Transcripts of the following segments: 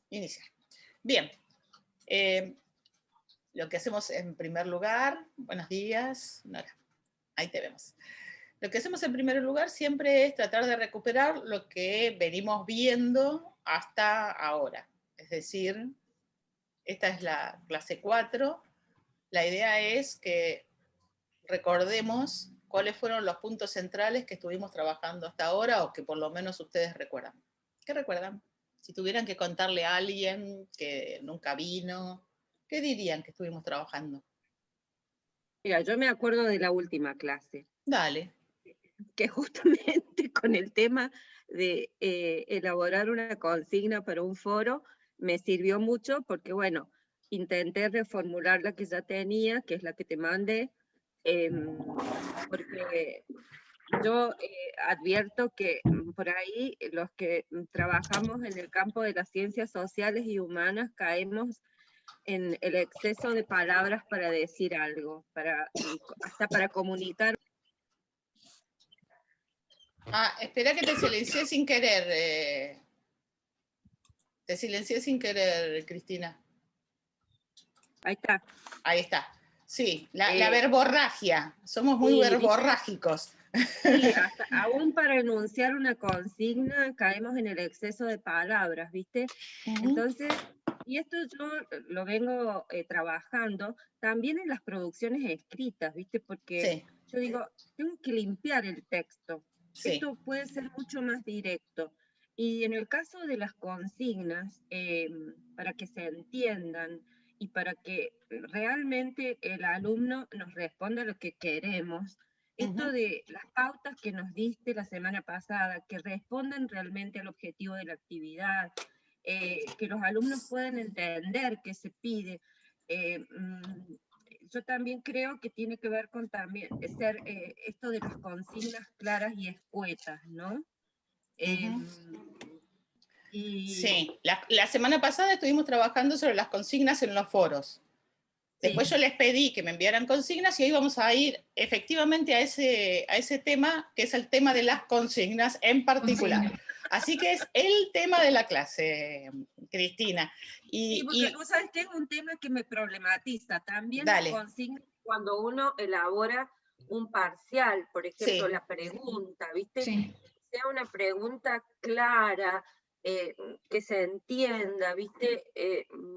Iniciar. Bien. Lo que hacemos en primer lugar, buenos días, Nora, ahí te vemos. Lo que hacemos en primer lugar siempre es tratar de recuperar lo que venimos viendo hasta ahora. Es decir, esta es la clase 4. La idea es que recordemos cuáles fueron los puntos centrales que estuvimos trabajando hasta ahora, o que por lo menos ustedes recuerdan. ¿Qué recuerdan? Si tuvieran que contarle a alguien que nunca vino, ¿qué dirían que estuvimos trabajando? Mira, yo me acuerdo de la última clase. Dale. Que justamente con el tema de elaborar una consigna para un foro, me sirvió mucho porque, bueno, intenté reformular la que ya tenía, que es la que te mandé, porque yo advierto que por ahí los que trabajamos en el campo de las ciencias sociales y humanas caemos en el exceso de palabras para decir algo, hasta para comunicar. Espera que te silencié sin querer. Te silencié sin querer, Cristina. Ahí está. Ahí está. Sí, la verborragia. Somos muy verborrágicos. Sí, aún para enunciar una consigna caemos en el exceso de palabras, ¿viste? Entonces, y esto yo lo vengo trabajando también en las producciones escritas, ¿viste? Porque yo digo, tengo que limpiar el texto. Esto puede ser mucho más directo. Y en el caso de las consignas, para que se entiendan y para que realmente el alumno nos responda lo que queremos, esto de las pautas que nos diste la semana pasada, que respondan realmente al objetivo de la actividad, que los alumnos puedan entender qué se pide. Yo también creo que tiene que ver con también ser esto de las consignas claras y escuetas, ¿no? Sí, la semana pasada estuvimos trabajando sobre las consignas en los foros. Después yo les pedí que me enviaran consignas y hoy vamos a ir efectivamente a ese tema, que es el tema de las consignas en particular. Así que es el tema de la clase, Cristina. Sí, porque vos sabés que es un tema que me problematiza. También dale. las consignas cuando uno elabora un parcial, por ejemplo, la pregunta, ¿viste? Sí. Sea una pregunta clara, que se entienda, ¿viste?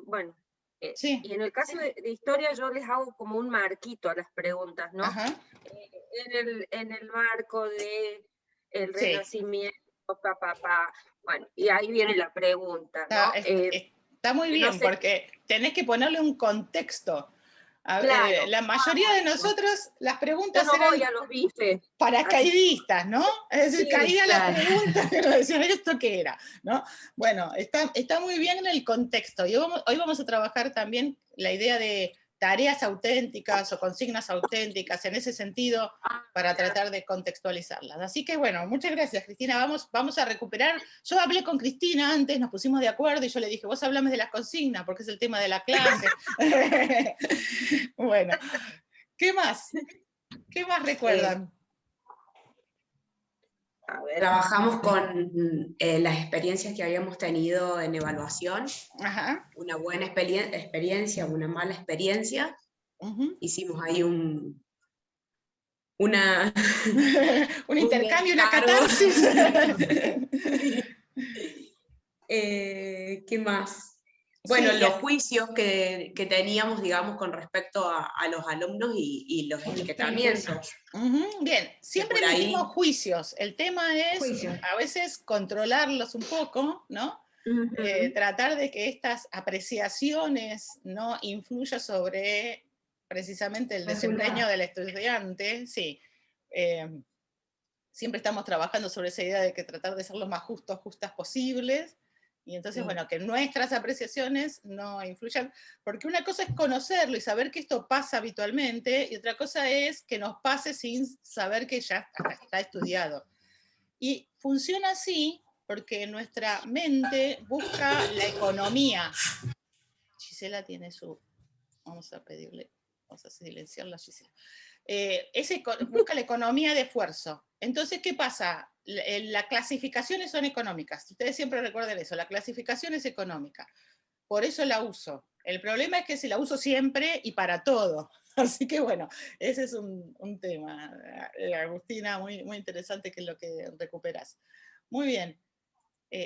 Bueno, y en el caso de historia yo les hago como un marquito a las preguntas, ¿no? En el marco de el Renacimiento, bueno, y ahí viene la pregunta, ¿no? Está muy bien, porque tenés que ponerle un contexto. Claro, la mayoría de nosotros, las preguntas yo no voy eran a los bifes paracaidistas, ¿no? Es decir, caía la claro. pregunta y nos decían, ¿esto qué era? ¿No? Bueno, está muy bien en el contexto. Y hoy vamos a trabajar también la idea de tareas auténticas o consignas auténticas en ese sentido para tratar de contextualizarlas. Así que bueno, muchas gracias, Cristina. Vamos a recuperar. Yo hablé con Cristina antes, nos pusimos de acuerdo y yo le dije, vos hablame de las consignas porque es el tema de la clase. Bueno, ¿qué más? ¿Qué más recuerdan? A ver. Trabajamos con las experiencias que habíamos tenido en evaluación. Ajá. Una buena experiencia, una mala experiencia. Hicimos ahí un intercambio, una catarsis. ¿Qué más? Bueno, los juicios que teníamos, digamos, con respecto a los alumnos y los etiquetamientos. Bien, siempre emitimos juicios. El tema es a veces controlarlos un poco, ¿no? Tratar de que estas apreciaciones no influyan sobre precisamente el desempeño del estudiante. Sí. Siempre estamos trabajando sobre esa idea de que tratar de ser lo más justas posibles. Y entonces, bueno, que nuestras apreciaciones no influyan, porque una cosa es conocerlo y saber que esto pasa habitualmente, y otra cosa es que nos pase sin saber que ya está estudiado. Y funciona así porque nuestra mente busca la economía. Gisela tiene su... Vamos a pedirle, vamos a silenciarla, Gisela. busca la economía de esfuerzo. Entonces, ¿qué pasa? Las clasificaciones son económicas. Ustedes siempre recuerden eso, la clasificación es económica. Por eso la uso. El problema es que si la uso siempre y para todo. Así que bueno, ese es un tema, Agustina, muy, muy interesante, que es lo que recuperas. Muy bien.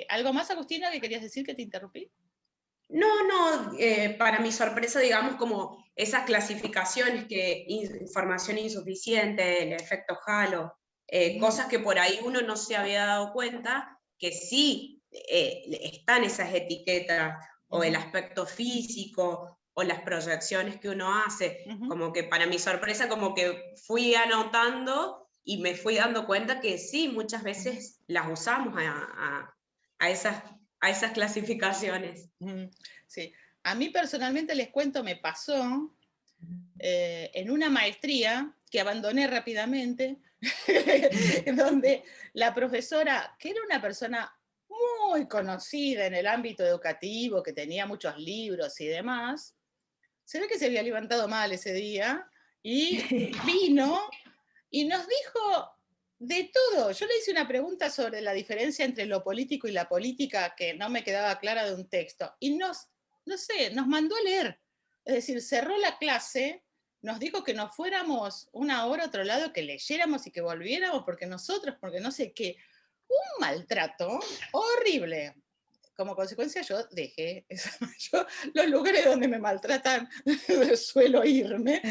¿Algo más, Agustina, que querías decir, que te interrumpí? No, para mi sorpresa, digamos, como esas clasificaciones, que información insuficiente, el efecto halo, cosas que por ahí uno no se había dado cuenta, que sí están esas etiquetas, o el aspecto físico, o las proyecciones que uno hace, como que para mi sorpresa, como que fui anotando y me fui dando cuenta que sí, muchas veces las usamos a esas clasificaciones. Sí, a mí personalmente, les cuento, me pasó en una maestría que abandoné rápidamente, donde la profesora, que era una persona muy conocida en el ámbito educativo, que tenía muchos libros y demás, se ve que se había levantado mal ese día y vino y nos dijo de todo. Yo le hice una pregunta sobre la diferencia entre lo político y la política, que no me quedaba clara de un texto, y no sé, nos mandó a leer. Es decir, cerró la clase, nos dijo que nos fuéramos una hora a otro lado, que leyéramos y que volviéramos, porque no sé qué. Un maltrato horrible. Como consecuencia, yo dejé yo, los lugares donde me maltratan suelo irme.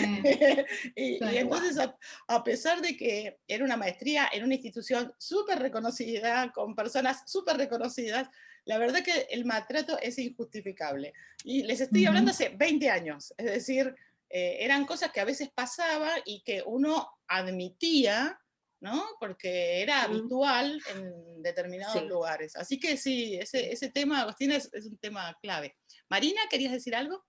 Y entonces, a pesar de que era una maestría en una institución súper reconocida, con personas súper reconocidas, la verdad que el maltrato es injustificable. Y les estoy hablando hace 20 años, es decir, eran cosas que a veces pasaban y que uno admitía, ¿no? Porque era habitual en determinados lugares. Así que sí, ese tema, Agustina, es un tema clave. Marina, ¿querías decir algo?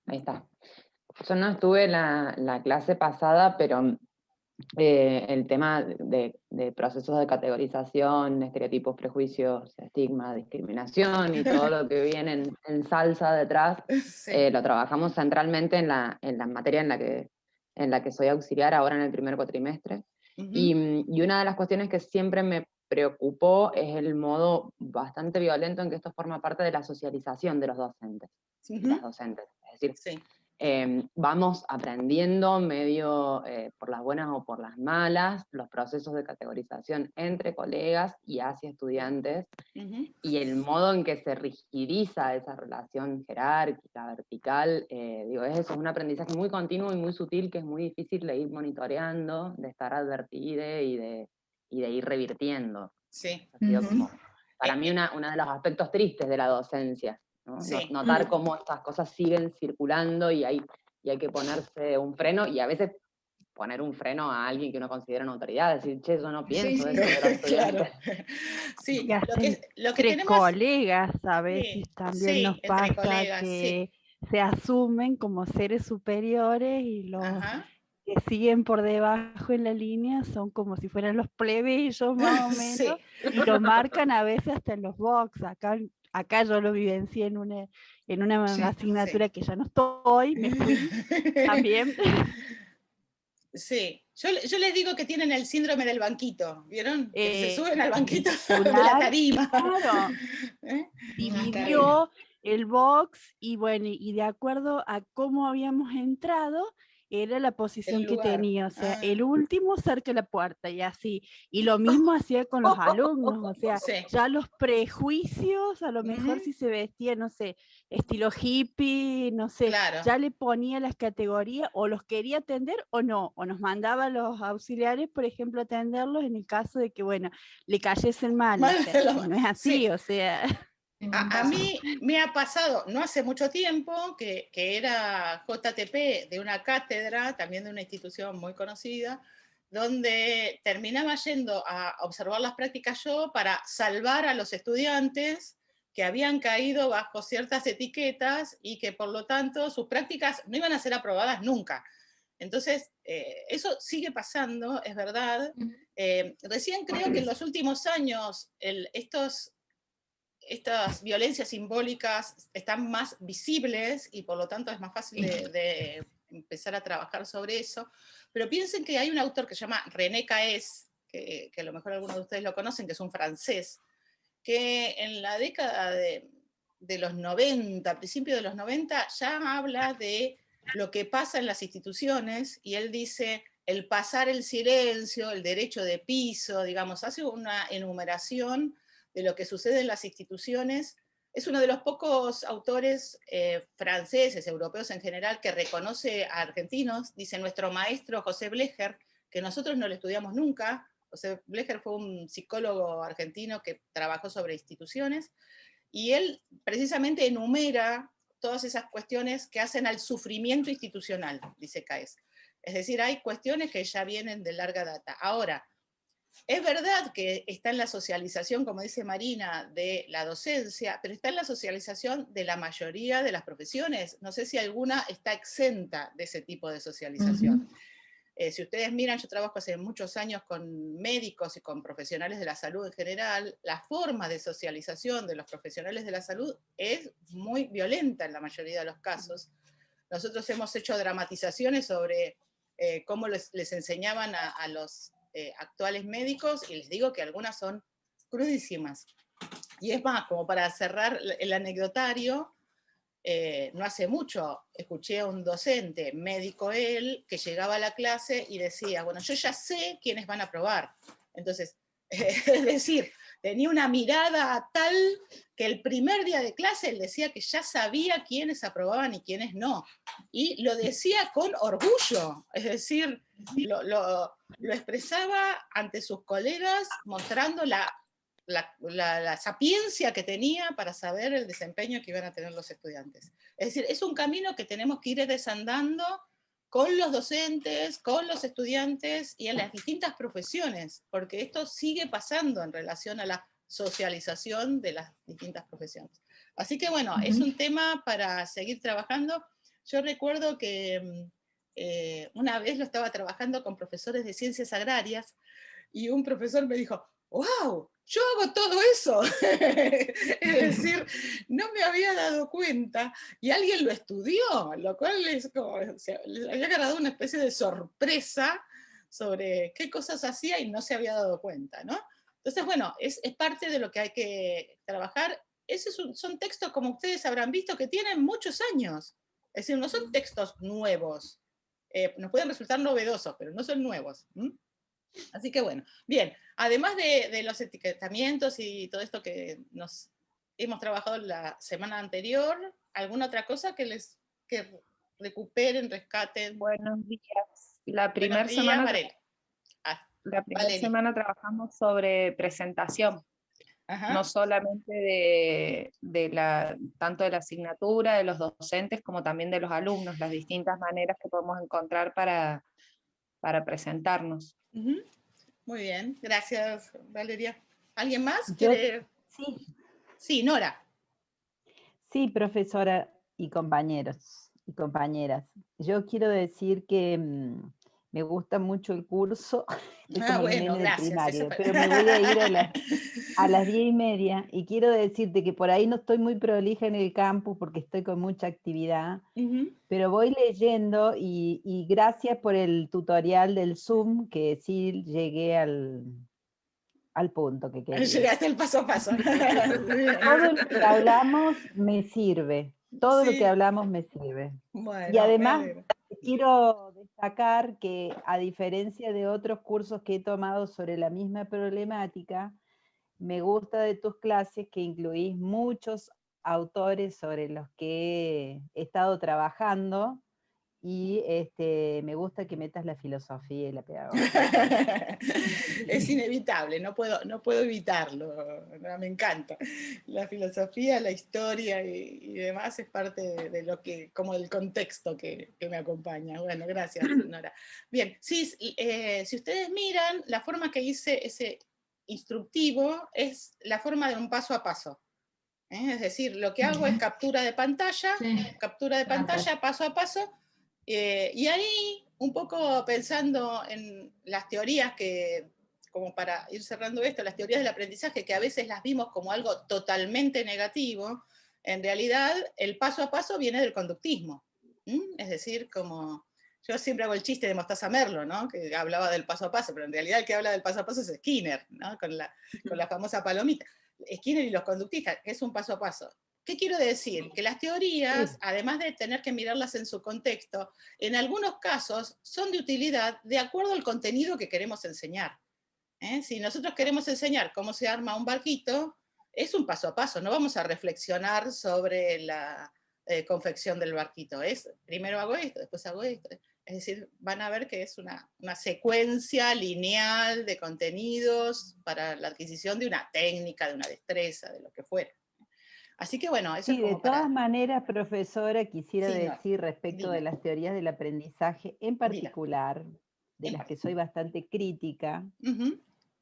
Ahí está. Yo no estuve en la clase pasada, pero el tema de procesos de categorización, estereotipos, prejuicios, estigma, discriminación y todo lo que viene en salsa detrás, lo trabajamos centralmente en la materia en la que soy auxiliar ahora en el primer cuatrimestre. Y una de las cuestiones que siempre me preocupó es el modo bastante violento en que esto forma parte de la socialización de los docentes, y las docentes. Es decir, vamos aprendiendo medio por las buenas o por las malas los procesos de categorización entre colegas y hacia estudiantes, y el modo en que se rigidiza esa relación jerárquica, vertical, digo, eso es un aprendizaje muy continuo y muy sutil, que es muy difícil de ir monitoreando, de estar advertida y de ir revirtiendo. Sí. Como, para mí, uno de los aspectos tristes de la docencia, ¿no? Notar cómo estas cosas siguen circulando y hay que ponerse un freno, y a veces poner un freno a alguien que uno considera una autoridad, decir, che, yo no pienso eso de los estudiantes. Claro. Sí, lo que tenemos... colegas a veces también nos pasa colegas, que se asumen como seres superiores y los que siguen por debajo en la línea son como si fueran los plebeyos más o menos, y lo marcan a veces hasta en los box. Acá yo lo vivencié en una asignatura que ya no estoy, me fui también. Sí, yo les digo que tienen el síndrome del banquito, ¿vieron? Que se suben al banquito de la tarima. Claro, dividió el box y bueno, y de acuerdo a cómo habíamos entrado, era la posición que tenía, o sea, el último cerca de la puerta y así. Y lo mismo hacía con los alumnos, o sea, ya los prejuicios, a lo mejor si se vestía, no sé, estilo hippie, no sé, ya le ponía las categorías, o los quería atender o no, o nos mandaba a los auxiliares, por ejemplo, a atenderlos en el caso de que, bueno, le cayesen mal, o sea, no es así, o sea... A mí me ha pasado, no hace mucho tiempo, que era JTP de una cátedra, también de una institución muy conocida, donde terminaba yendo a observar las prácticas yo para salvar a los estudiantes que habían caído bajo ciertas etiquetas y que por lo tanto sus prácticas no iban a ser aprobadas nunca. Entonces, eso sigue pasando, es verdad. Recién creo que en los últimos años estos estas violencias simbólicas están más visibles y por lo tanto es más fácil de empezar a trabajar sobre eso. Pero piensen que hay un autor que se llama René Caes, que a lo mejor algunos de ustedes lo conocen, que es un francés, que en la década de los 90, principios de los 90, ya habla de lo que pasa en las instituciones, y él dice el pasar el silencio, el derecho de piso, digamos, hace una enumeración de lo que sucede en las instituciones. Es uno de los pocos autores franceses, europeos en general, que reconoce a argentinos. Dice nuestro maestro José Blecher, que nosotros no lo estudiamos nunca. José Blecher fue un psicólogo argentino que trabajó sobre instituciones, y él precisamente enumera todas esas cuestiones que hacen al sufrimiento institucional, dice Caes. Es decir, hay cuestiones que ya vienen de larga data. Ahora, es verdad que está en la socialización, como dice Marina, de la docencia, pero está en la socialización de la mayoría de las profesiones. No sé si alguna está exenta de ese tipo de socialización. Si ustedes miran, yo trabajo hace muchos años con médicos y con profesionales de la salud en general. La forma de socialización de los profesionales de la salud es muy violenta en la mayoría de los casos. Nosotros hemos hecho dramatizaciones sobre cómo les enseñaban a los actuales médicos, y les digo que algunas son crudísimas. Y es más, como para cerrar el anecdotario, no hace mucho escuché a un docente, médico él, que llegaba a la clase y decía, bueno, yo ya sé quiénes van a aprobar. Entonces, es decir, tenía una mirada tal que el primer día de clase él decía que ya sabía quiénes aprobaban y quiénes no. Y lo decía con orgullo, es decir, lo expresaba ante sus colegas mostrando la sapiencia que tenía para saber el desempeño que iban a tener los estudiantes. Es decir, es un camino que tenemos que ir desandando con los docentes, con los estudiantes y en las distintas profesiones, porque esto sigue pasando en relación a la socialización de las distintas profesiones. Así que bueno, es un tema para seguir trabajando. Yo recuerdo que una vez lo estaba trabajando con profesores de ciencias agrarias y un profesor me dijo, ¡wow! Yo hago todo eso. Es decir, no me había dado cuenta y alguien lo estudió, lo cual es como, les había ganado una especie de sorpresa sobre qué cosas hacía y no se había dado cuenta, ¿no? Entonces, bueno, es parte de lo que hay que trabajar. Esos son textos, como ustedes habrán visto, que tienen muchos años. Es decir, no son textos nuevos. Nos pueden resultar novedosos, pero no son nuevos. Así que bueno, bien, además de los etiquetamientos y todo esto que nos hemos trabajado la semana anterior, ¿alguna otra cosa que recuperen, rescaten? Buenos días. La Buenos primera días, semana trabajamos sobre presentación, Ajá. no solamente tanto de la asignatura, de los docentes, como también de los alumnos, las distintas maneras que podemos encontrar para presentarnos. Muy bien, gracias, Valeria. ¿Alguien más? Sí. Sí, Nora. Sí, profesora y compañeros y compañeras. Yo quiero decir que me gusta mucho el curso. Estoy como los nenes del primario, pero me voy a ir a las 10:30 y quiero decirte que por ahí no estoy muy prolija en el campus porque estoy con mucha actividad, pero voy leyendo y gracias por el tutorial del Zoom, que sí llegué al punto que quería. Llegaste el paso a paso. Todo lo que hablamos me sirve. Todo lo que hablamos me sirve. Bueno, y además quiero destacar que a diferencia de otros cursos que he tomado sobre la misma problemática, me gusta de tus clases que incluís muchos autores sobre los que he estado trabajando. Y me gusta que metas la filosofía y la pedagogía. Es inevitable, no puedo evitarlo, me encanta. La filosofía, la historia y demás es parte de lo que, como el contexto que me acompaña. Bueno, gracias, Nora. Bien, sí, si ustedes miran, la forma que hice ese instructivo es la forma de un paso a paso. Es decir, lo que hago es captura de pantalla, paso a paso. Y ahí, un poco pensando en las teorías que como para ir cerrando esto, las teorías del aprendizaje, que a veces las vimos como algo totalmente negativo, en realidad el paso a paso viene del conductismo. Es decir, como yo siempre hago el chiste de Mostaza Merlo, ¿no? Que hablaba del paso a paso, pero en realidad el que habla del paso a paso es Skinner, ¿no? Con la famosa palomita. Skinner y los conductistas, es un paso a paso. ¿Qué quiero decir? Que las teorías, además de tener que mirarlas en su contexto, en algunos casos son de utilidad de acuerdo al contenido que queremos enseñar. Si nosotros queremos enseñar cómo se arma un barquito, es un paso a paso, no vamos a reflexionar sobre la confección del barquito. Primero hago esto, después hago esto. Es decir, van a ver que es una secuencia lineal de contenidos para la adquisición de una técnica, de una destreza, de lo que fuera. Así que bueno, eso sí, es como de todas maneras, profesora, quisiera decir respecto de las teorías del aprendizaje, en particular, de las que soy bastante crítica,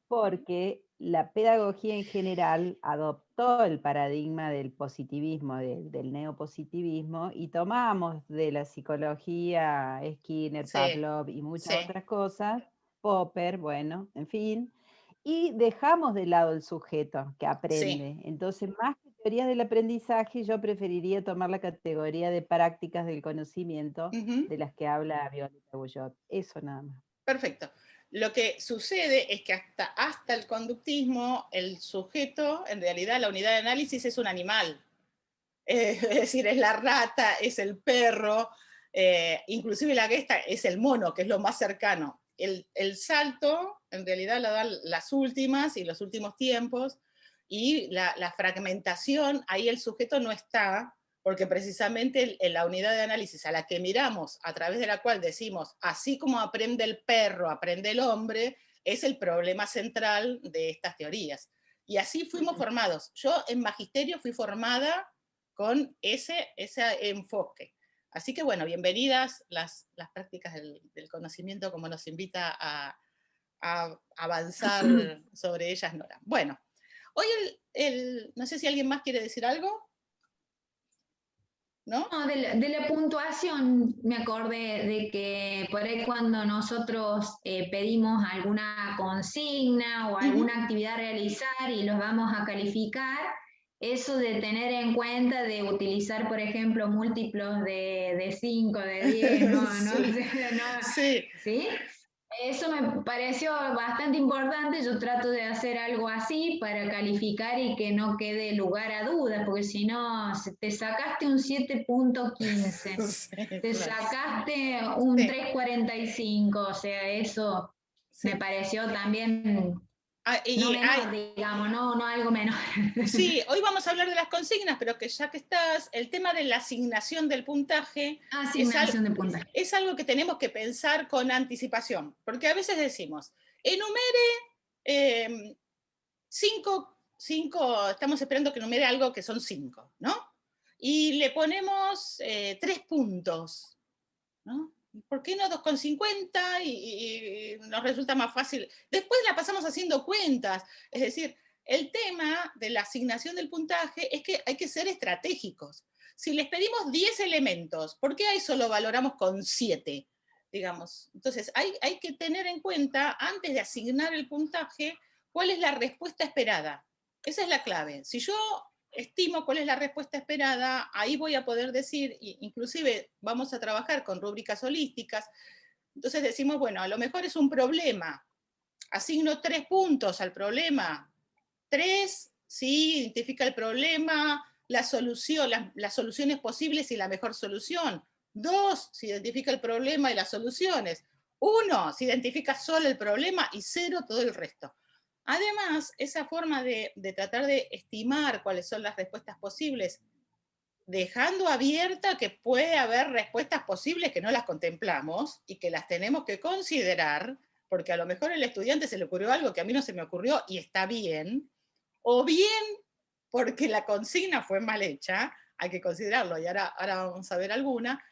porque la pedagogía en general adoptó el paradigma del positivismo, del neopositivismo, y tomamos de la psicología Skinner, Pavlov y muchas otras cosas, Popper, bueno, en fin, y dejamos de lado el sujeto que aprende. Entonces, más que teorías del aprendizaje, yo preferiría tomar la categoría de prácticas del conocimiento de las que habla Violeta Bullot. Eso nada más. Perfecto. Lo que sucede es que hasta el conductismo, el sujeto, en realidad la unidad de análisis es un animal. Es decir, es la rata, es el perro, inclusive la gesta es el mono, que es lo más cercano. El salto, en realidad, lo dan las últimas y los últimos tiempos, y la fragmentación, ahí el sujeto no está, porque precisamente en la unidad de análisis a la que miramos, a través de la cual decimos, así como aprende el perro, aprende el hombre, es el problema central de estas teorías. Y así fuimos formados. Yo en magisterio fui formada con ese enfoque. Así que bueno, bienvenidas las prácticas del conocimiento, como nos invita a avanzar sobre ellas Nora. Bueno, hoy no sé si alguien más quiere decir algo. ¿No? No, de la puntuación me acordé de que por ahí cuando nosotros pedimos alguna consigna o alguna actividad a realizar y los vamos a calificar, eso de tener en cuenta de utilizar, por ejemplo, múltiplos de 5, de 10, ¿sí? Eso me pareció bastante importante. Yo trato de hacer algo así para calificar y que no quede lugar a dudas, porque si no, te sacaste un 7.15, te sacaste un 3.45, o sea, eso me pareció también no menor, digamos, no algo menor. Sí, hoy vamos a hablar de las consignas, pero que ya que estás, el tema de la asignación del puntaje, es algo que tenemos que pensar con anticipación, porque a veces decimos, enumere 5, estamos esperando que enumere algo que son 5, ¿no? Y le ponemos 3 puntos, ¿no? ¿Por qué no 2,50? Y nos resulta más fácil. Después la pasamos haciendo cuentas, es decir, el tema de la asignación del puntaje es que hay que ser estratégicos. Si les pedimos 10 elementos, ¿por qué a eso lo valoramos con 7? Digamos. Entonces, hay que tener en cuenta, antes de asignar el puntaje, cuál es la respuesta esperada. Esa es la clave. Si yo estimo cuál es la respuesta esperada, ahí voy a poder decir, inclusive vamos a trabajar con rúbricas holísticas, entonces decimos, bueno, a lo mejor es un problema, asigno 3 puntos al problema, 3, sí, identifica el problema, la solución, las soluciones posibles y la mejor solución, 2, se identifica el problema y las soluciones, 1, se identifica solo el problema y 0, todo el resto. Además, esa forma de tratar de estimar cuáles son las respuestas posibles, dejando abierta que puede haber respuestas posibles que no las contemplamos y que las tenemos que considerar, porque a lo mejor al estudiante se le ocurrió algo que a mí no se me ocurrió y está bien, o bien porque la consigna fue mal hecha, hay que considerarlo, y ahora vamos a ver alguna.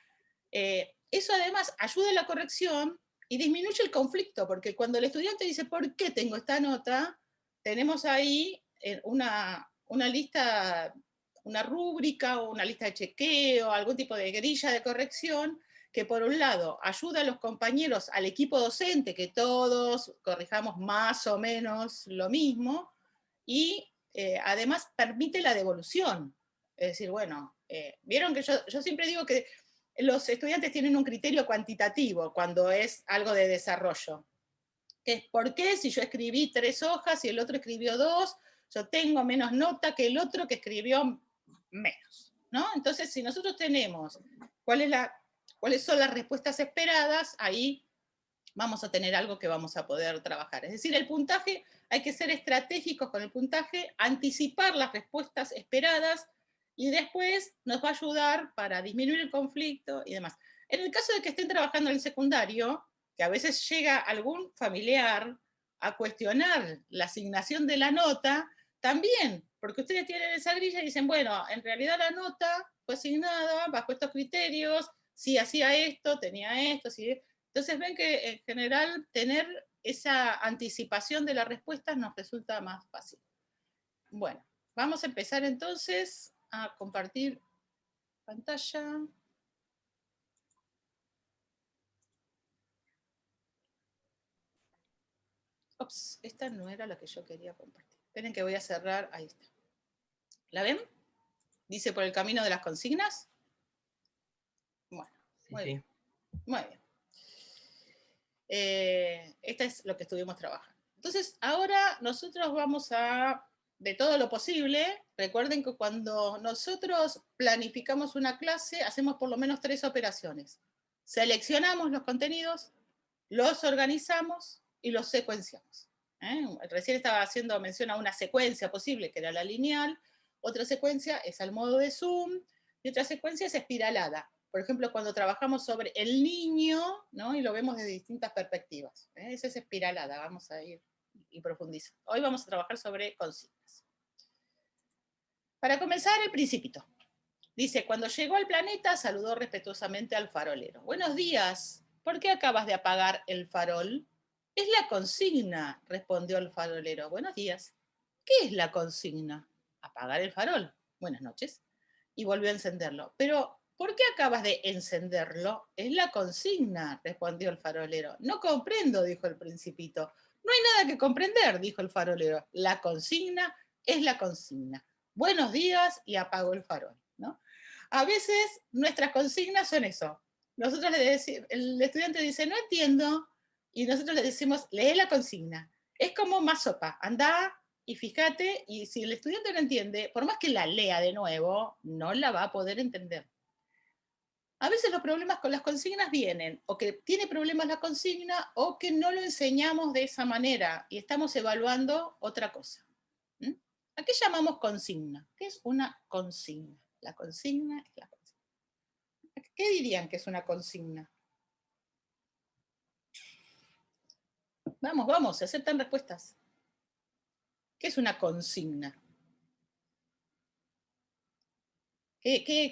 Eso además ayuda a la corrección y disminuye el conflicto, porque cuando el estudiante dice, ¿por qué tengo esta nota? Tenemos ahí una lista, una rúbrica o una lista de chequeo, algún tipo de grilla de corrección que por un lado ayuda a los compañeros, al equipo docente, que todos corrijamos más o menos lo mismo, y además permite la devolución. Es decir, bueno, vieron que yo siempre digo que los estudiantes tienen un criterio cuantitativo cuando es algo de desarrollo. Que es por qué si yo escribí 3 hojas y el otro escribió 2, yo tengo menos nota que el otro que escribió menos, ¿no? Entonces, si nosotros tenemos cuáles son las respuestas esperadas, ahí vamos a tener algo que vamos a poder trabajar. Es decir, el puntaje, hay que ser estratégicos con el puntaje, anticipar las respuestas esperadas, y después nos va a ayudar para disminuir el conflicto y demás. En el caso de que estén trabajando en el secundario, que a veces llega algún familiar a cuestionar la asignación de la nota, también, porque ustedes tienen esa grilla y dicen, bueno, en realidad la nota fue asignada bajo estos criterios, si hacía esto, tenía esto, si... Entonces ven que en general tener esa anticipación de las respuestas nos resulta más fácil. Bueno, vamos a empezar entonces a compartir pantalla. Ops, esta no era la que yo quería compartir. Esperen que voy a cerrar, ahí está. ¿La ven? Dice por el camino de las consignas. Bueno, muy bien. Muy bien. Esto es lo que estuvimos trabajando. Entonces, ahora nosotros vamos a, de todo lo posible, recuerden que cuando nosotros planificamos una clase, hacemos por lo menos 3 operaciones. Seleccionamos los contenidos, los organizamos y los secuenciamos. Recién estaba haciendo mención a una secuencia posible, que era la lineal, otra secuencia es al modo de Zoom, y otra secuencia es espiralada. Por ejemplo, cuando trabajamos sobre el niño, ¿no? Y lo vemos desde distintas perspectivas. Esa es espiralada, vamos a ir y profundizar. Hoy vamos a trabajar sobre consignas. Para comenzar, el principito. Dice, cuando llegó al planeta, saludó respetuosamente al farolero. Buenos días, ¿por qué acabas de apagar el farol? Es la consigna, respondió el farolero. Buenos días. ¿Qué es la consigna? Apagar el farol. Buenas noches. Y volvió a encenderlo. Pero, ¿por qué acabas de encenderlo? Es la consigna, respondió el farolero. No comprendo, dijo el principito. No hay nada que comprender, dijo el farolero. La consigna es la consigna. Buenos días, y apagó el farol, ¿no? A veces nuestras consignas son eso. Nosotros le decimos, el estudiante dice, no entiendo, y nosotros le decimos, lee la consigna. Es como más sopa, anda y fíjate, y si el estudiante no entiende, por más que la lea de nuevo, no la va a poder entender. A veces los problemas con las consignas vienen, o que tiene problemas la consigna, o que no lo enseñamos de esa manera, y estamos evaluando otra cosa. ¿A qué llamamos consigna? ¿Qué es una consigna? La consigna es la consigna. ¿Qué dirían que es una consigna? Vamos, vamos, se aceptan respuestas. ¿Qué es una consigna?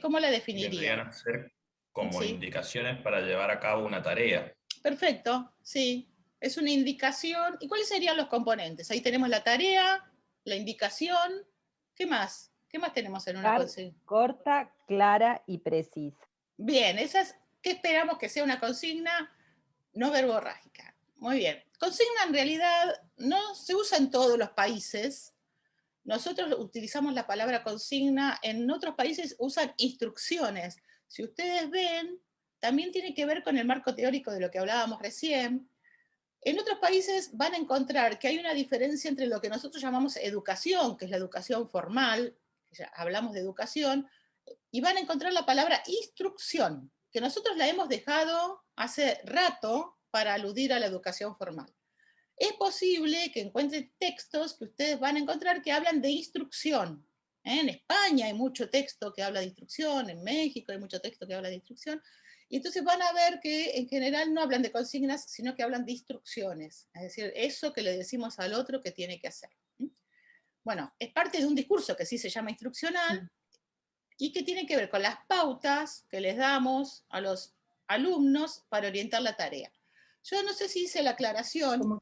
¿Cómo la definirían? Vendrían a ser como ¿Sí? indicaciones para llevar a cabo una tarea. Perfecto, sí. Es una indicación. ¿Y cuáles serían los componentes? Ahí tenemos la tarea, la indicación. ¿Qué más? ¿Qué más tenemos en una consigna? Corta, clara y precisa. Bien, ¿qué esperamos que sea una consigna no verborrágica? Muy bien. Consigna en realidad no se usa en todos los países. Nosotros utilizamos la palabra consigna, en otros países usan instrucciones. Si ustedes ven, también tiene que ver con el marco teórico de lo que hablábamos recién. En otros países van a encontrar que hay una diferencia entre lo que nosotros llamamos educación, que es la educación formal, ya hablamos de educación, y van a encontrar la palabra instrucción, que nosotros la hemos dejado hace rato para aludir a la educación formal. Es posible que encuentren textos que ustedes van a encontrar que hablan de instrucción. En España hay mucho texto que habla de instrucción, en México hay mucho texto que habla de instrucción, y entonces van a ver que en general no hablan de consignas, sino que hablan de instrucciones, es decir, eso que le decimos al otro que tiene que hacer. Bueno, es parte de un discurso que sí se llama instruccional, y que tiene que ver con las pautas que les damos a los alumnos para orientar la tarea. Yo no sé si hice la aclaración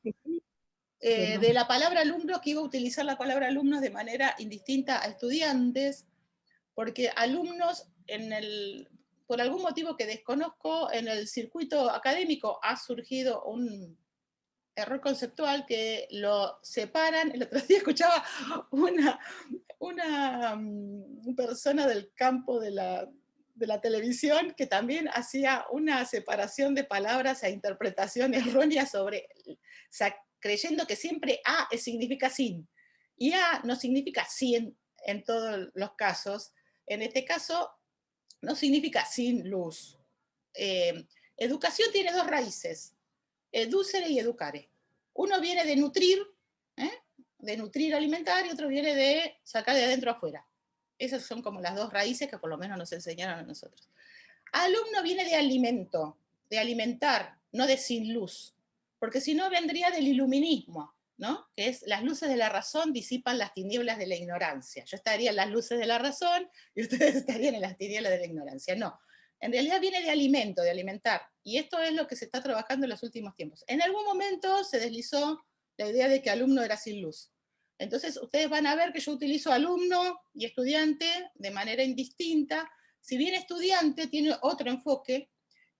de la palabra alumnos, que iba a utilizar la palabra alumnos de manera indistinta a estudiantes, porque alumnos por algún motivo que desconozco, en el circuito académico ha surgido un error conceptual que lo separan. El otro día escuchaba una persona del campo de la televisión que también hacía una separación de palabras e interpretación errónea sobre, o sea, creyendo que siempre a significa sin, y a no significa sin en todos los casos. En este caso, no significa sin luz. Educación tiene dos raíces, educere y educare. Uno viene de nutrir, alimentar, y otro viene de sacar de adentro afuera. Esas son como las dos raíces que por lo menos nos enseñaron a nosotros. Alumno viene de alimento, de alimentar, no de sin luz, porque si no vendría del iluminismo, ¿no? Que es las luces de la razón disipan las tinieblas de la ignorancia. Yo estaría en las luces de la razón y ustedes estarían en las tinieblas de la ignorancia. No, en realidad viene de alimento, de alimentar, y esto es lo que se está trabajando en los últimos tiempos. En algún momento se deslizó la idea de que alumno era sin luz. Entonces ustedes van a ver que yo utilizo alumno y estudiante de manera indistinta. Si bien estudiante tiene otro enfoque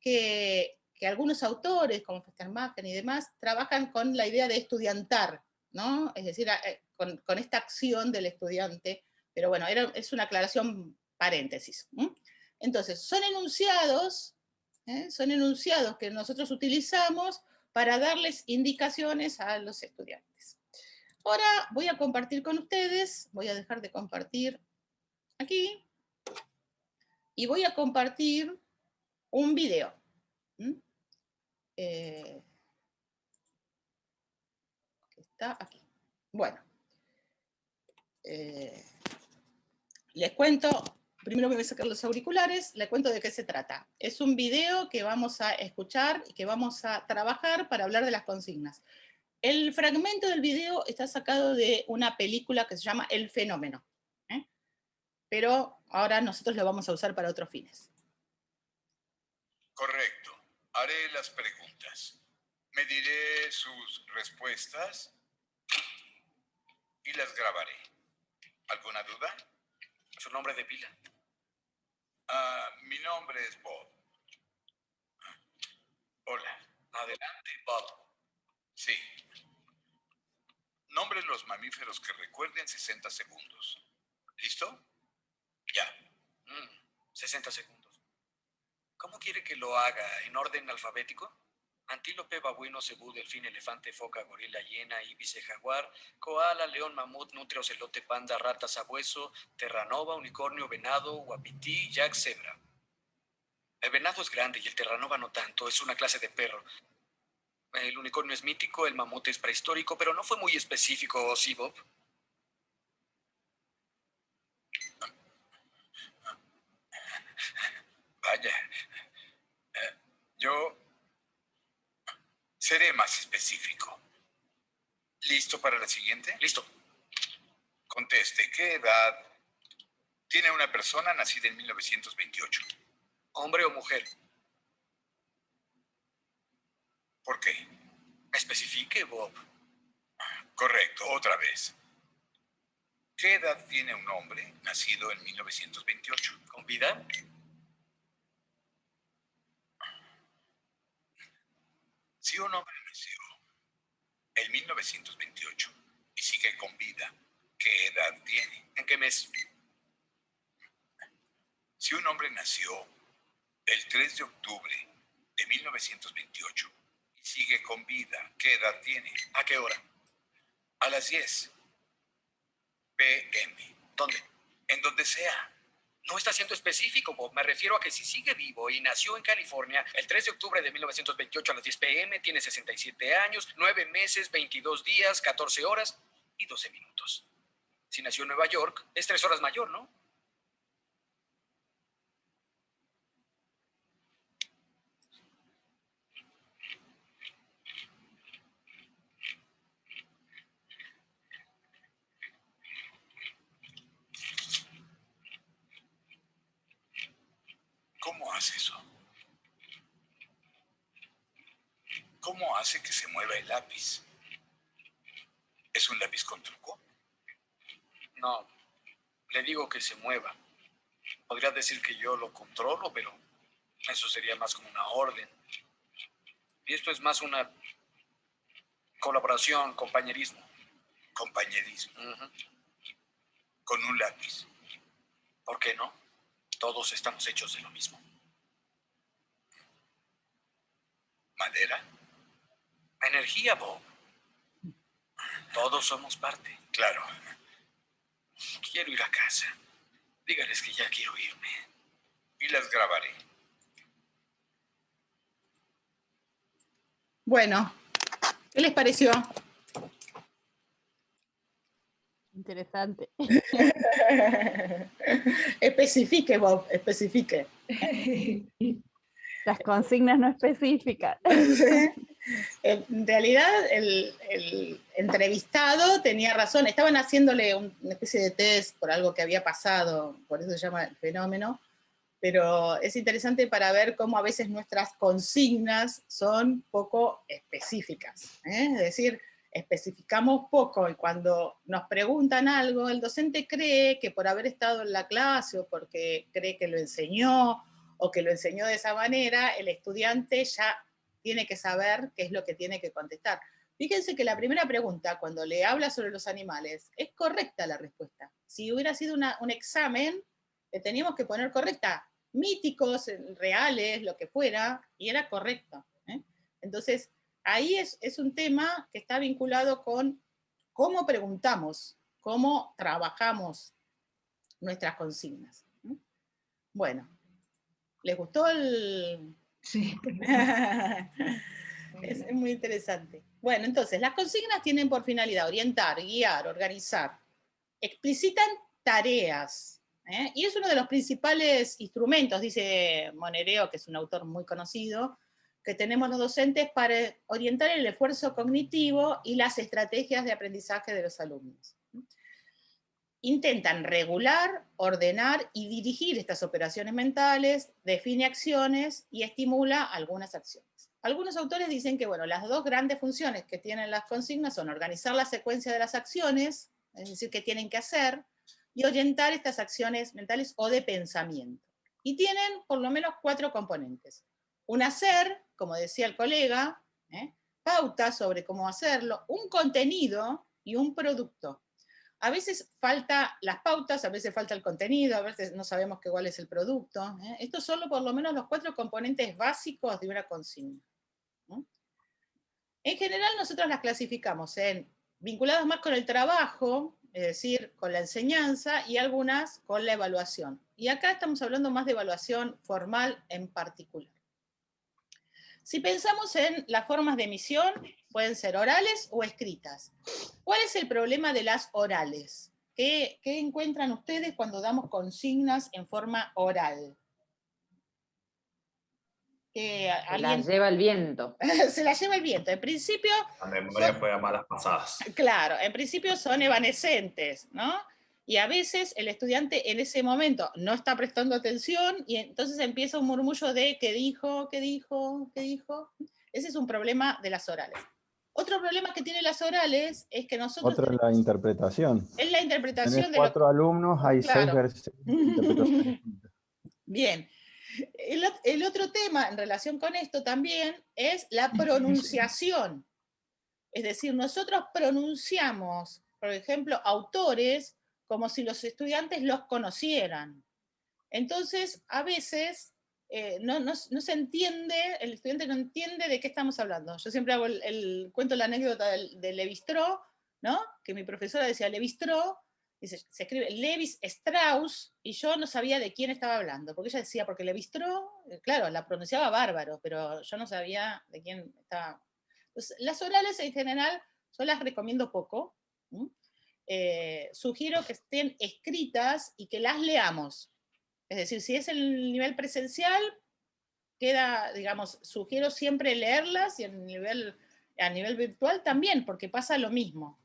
que algunos autores, como Festermachen y demás, trabajan con la idea de estudiantar, ¿no? Es decir, con esta acción del estudiante, pero bueno, es una aclaración paréntesis. Entonces, son enunciados que nosotros utilizamos para darles indicaciones a los estudiantes. Ahora voy a compartir con ustedes, voy a dejar de compartir aquí, y voy a compartir un video. Está aquí. Bueno, les cuento, primero me voy a sacar los auriculares, les cuento de qué se trata. Es un video que vamos a escuchar y que vamos a trabajar para hablar de las consignas. El fragmento del video está sacado de una película que se llama El Fenómeno, pero ahora nosotros lo vamos a usar para otros fines. Correcto. Haré las preguntas. Mediré sus respuestas y las grabaré. ¿Alguna duda? Su nombre de pila. Mi nombre es Bob. Hola. Adelante, Bob. Sí. Nombre los mamíferos que recuerden 60 segundos. ¿Listo? Ya. 60 segundos. ¿Cómo quiere que lo haga? ¿En orden alfabético? Antílope, babuino, cebú, delfín, elefante, foca, gorila, hiena, íbice, jaguar, koala, león, mamut, nutria, ocelote, panda, rata, sabueso, terranova, unicornio, venado, uapití, yak, cebra. El venado es grande y el terranova no tanto, es una clase de perro. El unicornio es mítico, el mamut es prehistórico, pero no fue muy específico, ¿sí, Bob? Vaya. Yo seré más específico. ¿Listo para la siguiente? Listo. Conteste, ¿qué edad tiene una persona nacida en 1928? ¿Hombre o mujer? ¿Por qué? Especifique, Bob. Correcto, otra vez. ¿Qué edad tiene un hombre nacido en 1928? ¿Con vida? Si un hombre nació en 1928 y sigue con vida, ¿qué edad tiene? ¿En qué mes? Si un hombre nació el 3 de octubre de 1928 y sigue con vida, ¿qué edad tiene? ¿A qué hora? A las 10 p.m. ¿Dónde? En donde sea. No está siendo específico, Bob. Me refiero a que si sigue vivo y nació en California el 3 de octubre de 1928 a las 10 p.m., tiene 67 años, 9 meses, 22 días, 14 horas y 12 minutos. Si nació en Nueva York, es 3 horas mayor, ¿no? ¿Cómo hace eso? ¿Cómo hace que se mueva el lápiz? ¿Es un lápiz con truco? No, le digo que se mueva. Podría decir que yo lo controlo, pero Eso sería más como una orden. Y esto es más una colaboración, compañerismo. Compañerismo. Con un lápiz. ¿Por qué no? Todos estamos hechos de lo mismo. ¿Madera? Energía, Bob. Todos somos parte. Claro. Quiero ir a casa. Dígales que ya quiero irme. Y las grabaré. Bueno, ¿qué les pareció? Interesante. Especifique, Bob, especifique. Las consignas no específicas. En realidad, el entrevistado tenía razón. Estaban haciéndole una especie de test por algo que había pasado, por eso se llama el fenómeno, pero es interesante para ver cómo a veces nuestras consignas son poco específicas. Es decir, especificamos poco y cuando nos preguntan algo, el docente cree que por haber estado en la clase o porque cree que lo enseñó o que lo enseñó de esa manera, el estudiante ya tiene que saber qué es lo que tiene que contestar. Fíjense que la primera pregunta, cuando le habla sobre los animales, es correcta la respuesta. Si hubiera sido un examen, le teníamos que poner correcta, míticos, reales, lo que fuera, y era correcto. Entonces, ahí es un tema que está vinculado con cómo preguntamos, cómo trabajamos nuestras consignas. Bueno, ¿les gustó el...? Sí. Es muy interesante. Bueno, entonces, las consignas tienen por finalidad orientar, guiar, organizar. Explicitan tareas, y es uno de los principales instrumentos, dice Monereo, que es un autor muy conocido, que tenemos los docentes para orientar el esfuerzo cognitivo y las estrategias de aprendizaje de los alumnos. Intentan regular, ordenar y dirigir estas operaciones mentales, define acciones y estimula algunas acciones. Algunos autores dicen que, bueno, las dos grandes funciones que tienen las consignas son organizar la secuencia de las acciones, es decir, qué tienen que hacer, y orientar estas acciones mentales o de pensamiento. Y tienen por lo menos 4 componentes. Un hacer, como decía el colega, pautas sobre cómo hacerlo, un contenido y un producto. A veces falta las pautas, a veces falta el contenido, a veces no sabemos cuál es el producto. Estos son por lo menos los 4 componentes básicos de una consigna. En general nosotros las clasificamos en vinculadas más con el trabajo, es decir, con la enseñanza, y algunas con la evaluación. Y acá estamos hablando más de evaluación formal en particular. Si pensamos en las formas de emisión, pueden ser orales o escritas. ¿Cuál es el problema de las orales? ¿Qué encuentran ustedes cuando damos consignas en forma oral? Se la lleva el viento. Se la lleva el viento. En principio... La memoria fue a malas pasadas. Claro, en principio son evanescentes, ¿no? Y a veces el estudiante en ese momento no está prestando atención y entonces empieza un murmullo de ¿qué dijo? ¿Qué dijo? ¿Qué dijo? Ese es un problema de las orales. Otro problema que tienen las orales es que nosotros... Otra es la interpretación. Es la interpretación Tenés 4 alumnos, hay 6 versiones de interpretación. Bien. El otro tema en relación con esto también es la pronunciación. Es decir, nosotros pronunciamos, por ejemplo, autores como si los estudiantes los conocieran. Entonces, a veces no se entiende, el estudiante no entiende de qué estamos hablando. Yo siempre hago cuento la anécdota de Lévi-Strauss, ¿no? Que mi profesora decía Lévi-Strauss, se escribe Levis Strauss, y yo no sabía de quién estaba hablando, porque ella decía, porque Lévi-Strauss, claro, la pronunciaba bárbaro, pero yo no sabía de quién estaba. Entonces, las orales en general yo las recomiendo poco. Sugiero que estén escritas y que las leamos. Es decir, si es el nivel presencial, queda, digamos, sugiero siempre leerlas, y a nivel virtual también, porque pasa lo mismo.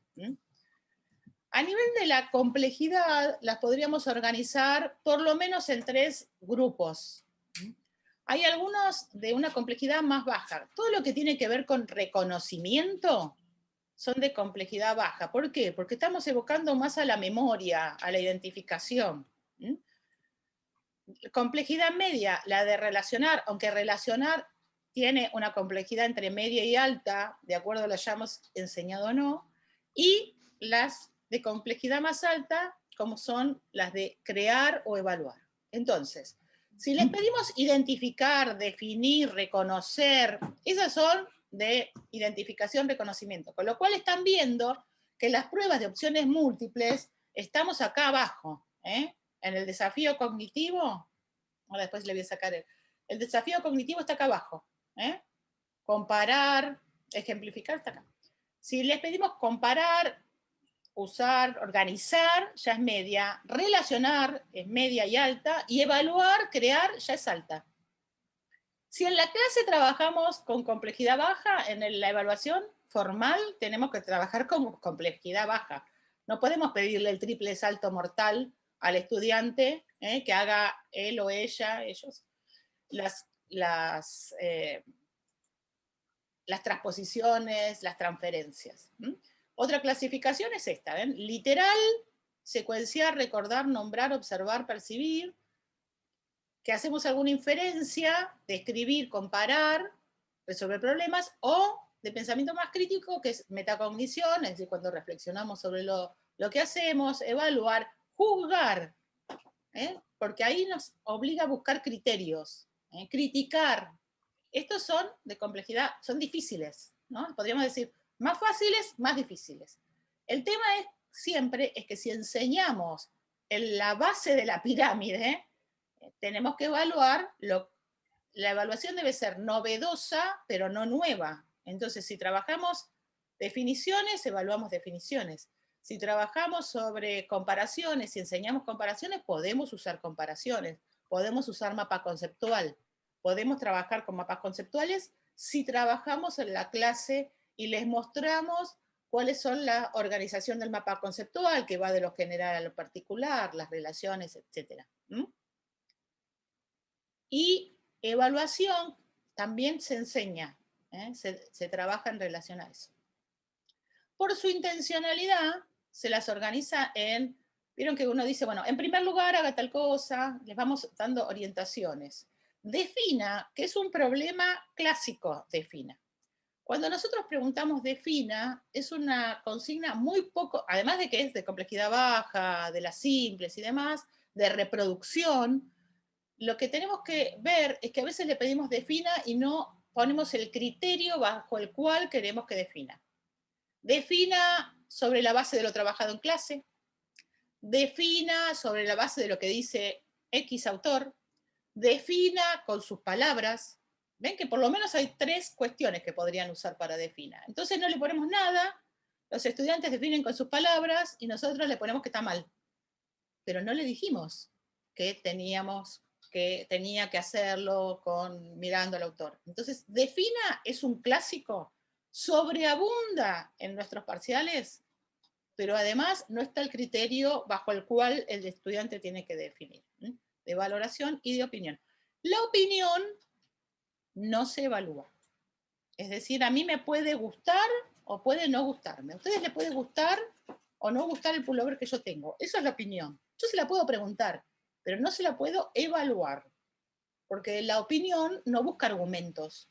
A nivel de la complejidad, las podríamos organizar por lo menos en 3 grupos. Hay algunos de una complejidad más baja. Todo lo que tiene que ver con reconocimiento son de complejidad baja. ¿Por qué? Porque estamos evocando más a la memoria, a la identificación. Complejidad media, la de relacionar, aunque relacionar tiene una complejidad entre media y alta, de acuerdo a lo que hayamos enseñado o no, y las de complejidad más alta, como son las de crear o evaluar. Entonces, si les pedimos identificar, definir, reconocer, esas son de identificación, reconocimiento, con lo cual están viendo que las pruebas de opciones múltiples estamos acá abajo, ¿eh? En el desafío cognitivo, ahora después le voy a sacar el desafío cognitivo está acá abajo, ¿eh? Comparar, ejemplificar está acá. Si les pedimos comparar, usar, organizar, ya es media, relacionar es media y alta, y evaluar, crear, ya es alta. Si en la clase trabajamos con complejidad baja, en la evaluación formal tenemos que trabajar con complejidad baja. No podemos pedirle el triple salto mortal al estudiante, que haga él o ella, ellos, las transposiciones, las transferencias. Otra clasificación es esta, ¿ven? Literal, secuenciar, recordar, nombrar, observar, percibir, que hacemos alguna inferencia, describir, comparar, resolver problemas, o de pensamiento más crítico, que es metacognición, es decir, cuando reflexionamos sobre lo que hacemos, evaluar, juzgar, porque ahí nos obliga a buscar criterios, criticar. Estos son de complejidad, son difíciles, ¿no? Podríamos decir, más fáciles, más difíciles. El tema es siempre es que si enseñamos en la base de la pirámide, tenemos que evaluar, la evaluación debe ser novedosa, pero no nueva. Entonces, si trabajamos definiciones, evaluamos definiciones. Si trabajamos sobre comparaciones y enseñamos comparaciones, podemos usar comparaciones, podemos usar mapa conceptual, podemos trabajar con mapas conceptuales si trabajamos en la clase y les mostramos cuáles son la organización del mapa conceptual, que va de lo general a lo particular, las relaciones, etc. Y evaluación también se enseña, se trabaja en relación a eso. Por su intencionalidad, se las organiza en, vieron que uno dice, bueno, en primer lugar haga tal cosa, les vamos dando orientaciones. Defina, que es un problema clásico, defina. Cuando nosotros preguntamos defina, es una consigna muy poco, además de que es de complejidad baja, de las simples y demás, de reproducción, lo que tenemos que ver es que a veces le pedimos defina y no ponemos el criterio bajo el cual queremos que defina. Defina sobre la base de lo trabajado en clase, defina sobre la base de lo que dice X autor, defina con sus palabras. Ven que por lo menos hay 3 cuestiones que podrían usar para defina. Entonces no le ponemos nada, los estudiantes definen con sus palabras y nosotros le ponemos que está mal. Pero no le dijimos que tenía que hacerlo mirando al autor. Entonces, defina es un clásico, sobreabunda en nuestros parciales, pero además no está el criterio bajo el cual el estudiante tiene que definir, de valoración y de opinión. La opinión no se evalúa. Es decir, a mí me puede gustar o puede no gustarme. A ustedes les puede gustar o no gustar el pullover que yo tengo. Eso es la opinión. Yo se la puedo preguntar, pero no se la puedo evaluar, porque la opinión no busca argumentos.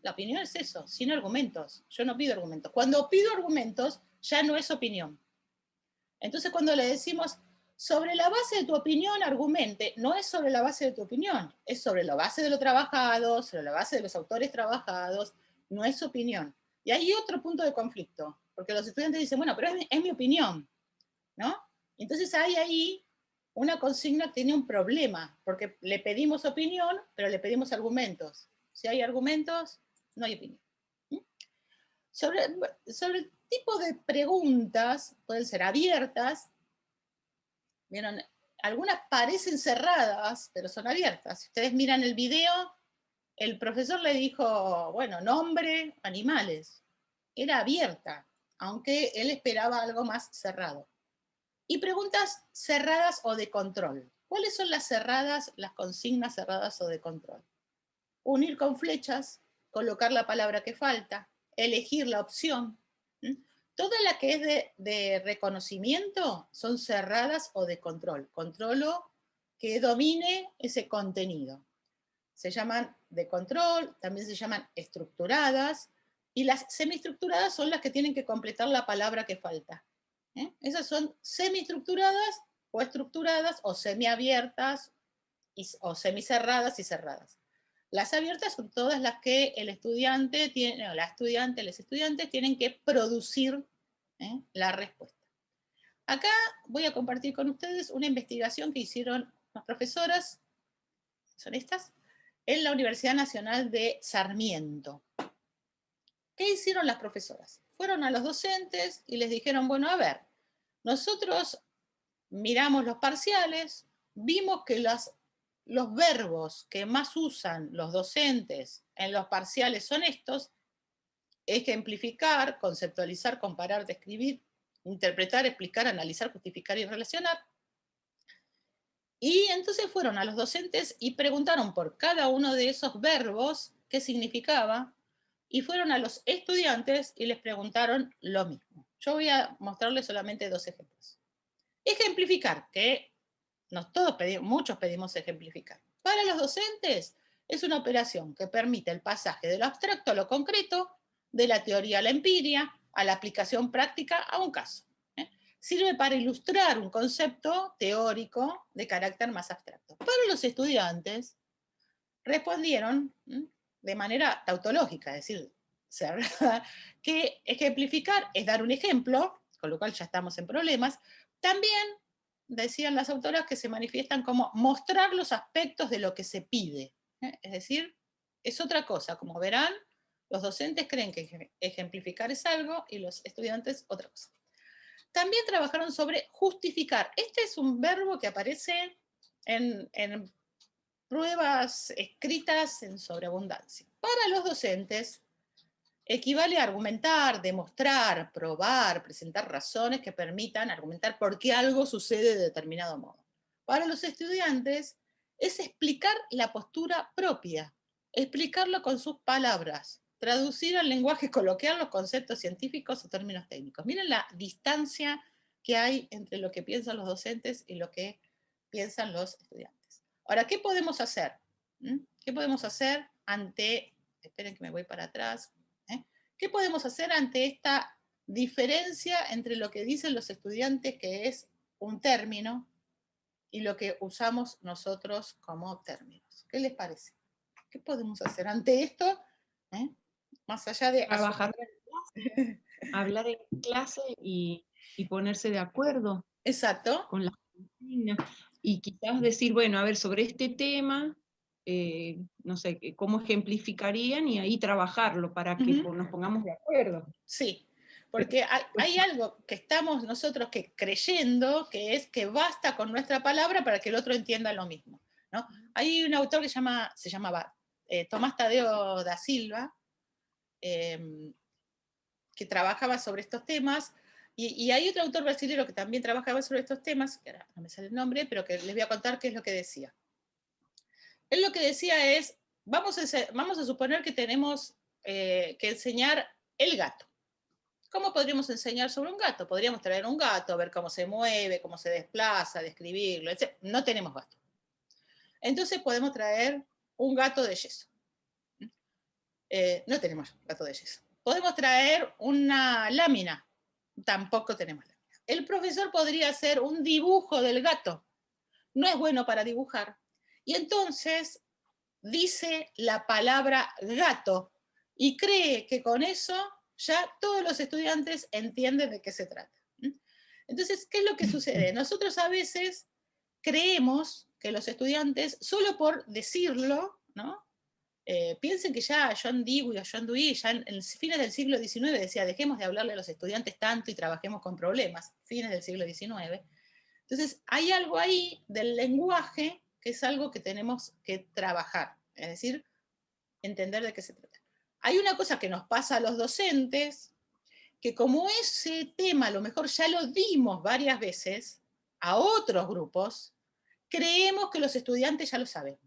La opinión es eso, sin argumentos. Yo no pido argumentos. Cuando pido argumentos, ya no es opinión. Entonces, cuando le decimos, sobre la base de tu opinión, argumente, no es sobre la base de tu opinión, es sobre la base de lo trabajado, sobre la base de los autores trabajados, no es opinión. Y hay otro punto de conflicto, porque los estudiantes dicen, bueno, pero es mi opinión, ¿no? Entonces hay ahí una consigna que tiene un problema, porque le pedimos opinión, pero le pedimos argumentos. Si hay argumentos, no hay opinión. Sobre el tipo de preguntas, pueden ser abiertas. ¿Vieron? Algunas parecen cerradas, pero son abiertas. Si ustedes miran el video, el profesor le dijo, bueno, nombre, animales. Era abierta, aunque él esperaba algo más cerrado. Y preguntas cerradas o de control. ¿Cuáles son las cerradas, las consignas cerradas o de control? Unir con flechas, colocar la palabra que falta, elegir la opción. Toda la que es de reconocimiento son cerradas o de control. Controlo que domine ese contenido. Se llaman de control, también se llaman estructuradas, y las semiestructuradas son las que tienen que completar la palabra que falta. Esas son semiestructuradas o estructuradas, o semiabiertas, o semicerradas y cerradas. Las abiertas son todas las que el estudiante tiene, o la estudiante, los estudiantes tienen que producir la respuesta. Acá voy a compartir con ustedes una investigación que hicieron las profesoras, son estas, en la Universidad Nacional de Sarmiento. ¿Qué hicieron las profesoras? Fueron a los docentes y les dijeron, bueno, a ver, nosotros miramos los parciales, vimos que los verbos que más usan los docentes en los parciales son estos: ejemplificar, conceptualizar, comparar, describir, interpretar, explicar, analizar, justificar y relacionar. Y entonces fueron a los docentes y preguntaron por cada uno de esos verbos qué significaba, y fueron a los estudiantes y les preguntaron lo mismo. Yo voy a mostrarles solamente 2 ejemplos. Ejemplificar, que muchos pedimos ejemplificar. Para los docentes es una operación que permite el pasaje de lo abstracto a lo concreto, de la teoría a la empiria, a la aplicación práctica a un caso. Sirve para ilustrar un concepto teórico de carácter más abstracto. Para los estudiantes respondieron de manera tautológica, es decir, que ejemplificar es dar un ejemplo, con lo cual ya estamos en problemas. También decían las autoras que se manifiestan como mostrar los aspectos de lo que se pide. Es decir, es otra cosa. Como verán, los docentes creen que ejemplificar es algo y los estudiantes otra cosa. También trabajaron sobre justificar. Este es un verbo que aparece en pruebas escritas en sobreabundancia. Para los docentes equivale a argumentar, demostrar, probar, presentar razones que permitan argumentar por qué algo sucede de determinado modo. Para los estudiantes es explicar la postura propia, explicarlo con sus palabras, traducir al lenguaje coloquial los conceptos científicos o términos técnicos. Miren la distancia que hay entre lo que piensan los docentes y lo que piensan los estudiantes. Ahora, ¿qué podemos hacer? ¿Qué podemos hacer ante, esperen que me voy para atrás, ¿qué podemos hacer ante esta diferencia entre lo que dicen los estudiantes, que es un término, y lo que usamos nosotros como términos? ¿Qué les parece? ¿Qué podemos hacer ante esto? Más allá de trabajar, hablar en clase y ponerse de acuerdo. Exacto. Con las consignas. Y quizás decir, bueno, a ver, sobre este tema, no sé, cómo ejemplificarían, y ahí trabajarlo para que nos pongamos de acuerdo. Sí, porque hay algo que estamos nosotros creyendo, que es que basta con nuestra palabra para que el otro entienda lo mismo, ¿no? Hay un autor que se llamaba Tomás Tadeo da Silva, que trabajaba sobre estos temas, y hay otro autor brasileño que también trabajaba sobre estos temas, que ahora no me sale el nombre, pero que les voy a contar qué es lo que decía. Él lo que decía es, vamos a suponer que tenemos que enseñar el gato. ¿Cómo podríamos enseñar sobre un gato? Podríamos traer un gato, ver cómo se mueve, cómo se desplaza, describirlo, etc. No tenemos gato. Entonces podemos traer un gato de yeso. No tenemos gato de yeso. Podemos traer una lámina. Tampoco tenemos lámina. El profesor podría hacer un dibujo del gato. No es bueno para dibujar. Y entonces dice la palabra gato y cree que con eso ya todos los estudiantes entienden de qué se trata. Entonces, ¿qué es lo que sucede? Nosotros a veces creemos que los estudiantes, solo por decirlo, ¿no? Piensen que ya John Dewey o John Dewey, ya en fines del siglo XIX, decía, dejemos de hablarle a los estudiantes tanto y trabajemos con problemas, fines del siglo XIX. Entonces, hay algo ahí del lenguaje que es algo que tenemos que trabajar, es decir, entender de qué se trata. Hay una cosa que nos pasa a los docentes, que como ese tema a lo mejor ya lo dimos varias veces a otros grupos, creemos que los estudiantes ya lo saben.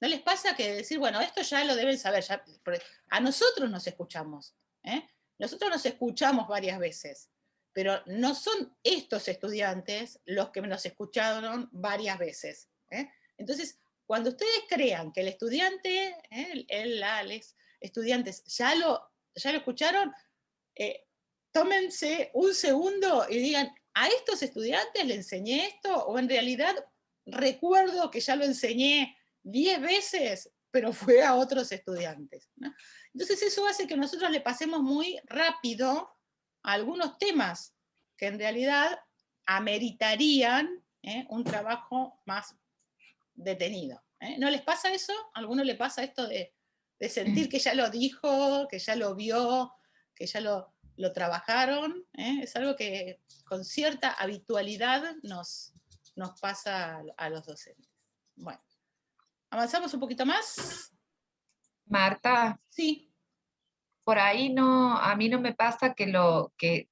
¿No les pasa que decir, bueno, esto ya lo deben saber? Ya, a nosotros nos escuchamos, nosotros nos escuchamos varias veces, pero no son estos estudiantes los que nos escucharon varias veces. Entonces, cuando ustedes crean que el estudiante, los estudiantes ya lo escucharon, tómense un segundo y digan, ¿a estos estudiantes le enseñé esto? O en realidad recuerdo que ya lo enseñé 10 veces, pero fue a otros estudiantes, ¿no? Entonces eso hace que nosotros le pasemos muy rápido a algunos temas que en realidad ameritarían un trabajo más detenido. ¿No les pasa eso? ¿A alguno le pasa esto de sentir que ya lo dijo, que ya lo vio, que ya lo trabajaron? Es algo que con cierta habitualidad nos pasa a los docentes. Bueno, ¿avanzamos un poquito más? Marta. Sí. Por ahí a mí no me pasa que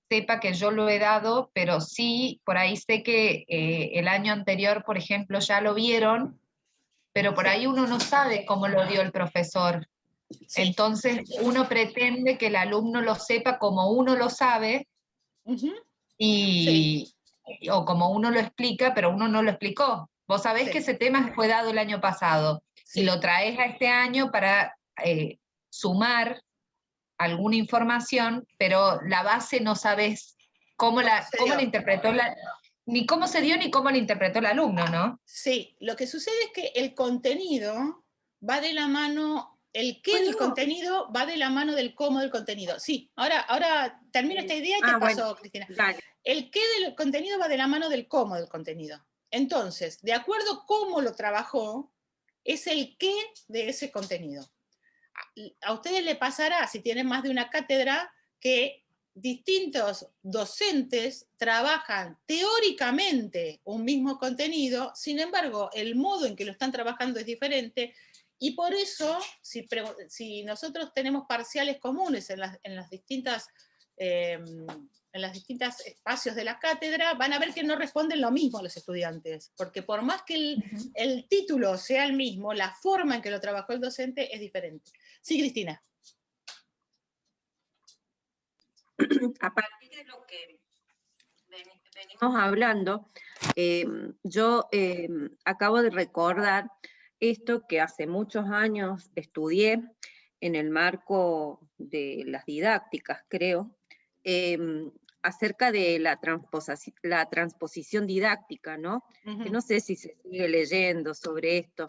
sepa que yo lo he dado, pero sí, por ahí sé que el año anterior, por ejemplo, ya lo vieron, pero por ahí uno no sabe cómo lo dio el profesor. Sí. Entonces uno pretende que el alumno lo sepa como uno lo sabe, o como uno lo explica, pero uno no lo explicó. Vos sabés que ese tema fue dado el año pasado, y lo traes a este año para sumar alguna información, pero la base no sabés cómo la interpretó ni cómo se dio ni cómo la interpretó el alumno, ¿no? Sí, lo que sucede es que el contenido va de la mano, el qué del contenido va de la mano del cómo del contenido. Sí, ahora termino esta idea y te paso, Cristina. Dale. El qué del contenido va de la mano del cómo del contenido. Entonces, de acuerdo a cómo lo trabajó, es el qué de ese contenido. A ustedes les pasará, si tienen más de una cátedra, que distintos docentes trabajan teóricamente un mismo contenido, sin embargo, el modo en que lo están trabajando es diferente, y por eso, si nosotros tenemos parciales comunes en las distintas espacios de la cátedra, van a ver que no responden lo mismo a los estudiantes, porque por más que el título sea el mismo, la forma en que lo trabajó el docente es diferente. Sí, Cristina. A partir de lo que venimos hablando, yo acabo de recordar esto que hace muchos años estudié en el marco de las didácticas, creo, acerca de la transposición didáctica, ¿no? Que no sé si se sigue leyendo sobre esto,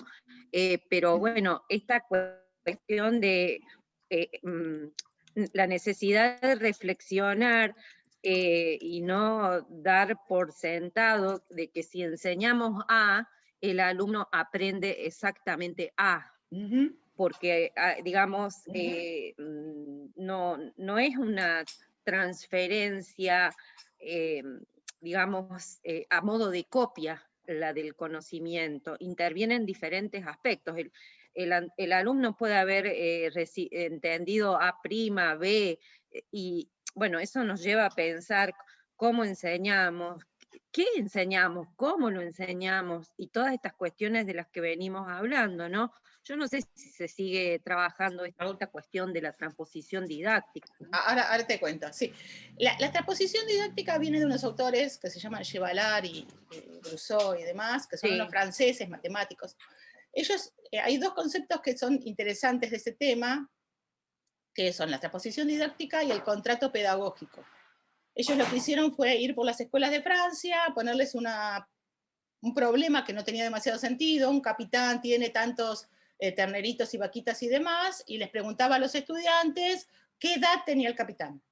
pero bueno, esta cuestión de la necesidad de reflexionar y no dar por sentado de que si enseñamos A, el alumno aprende exactamente A. Porque, digamos, no es una transferencia, digamos, a modo de copia la del conocimiento. Intervienen diferentes aspectos. El alumno puede haber entendido A', B, y bueno, eso nos lleva a pensar cómo enseñamos, qué enseñamos, cómo lo enseñamos, y todas estas cuestiones de las que venimos hablando, ¿no? Yo no sé si se sigue trabajando esta cuestión de la transposición didáctica. Ahora te cuento, sí. La transposición didáctica viene de unos autores que se llaman Chevalard y Rousseau y demás, que son unos franceses, matemáticos. Ellos, hay dos conceptos que son interesantes de ese tema, que son la transposición didáctica y el contrato pedagógico. Ellos lo que hicieron fue ir por las escuelas de Francia, ponerles un problema que no tenía demasiado sentido, un capitán tiene tantos terneritos y vaquitas y demás, y les preguntaba a los estudiantes qué edad tenía el capitán.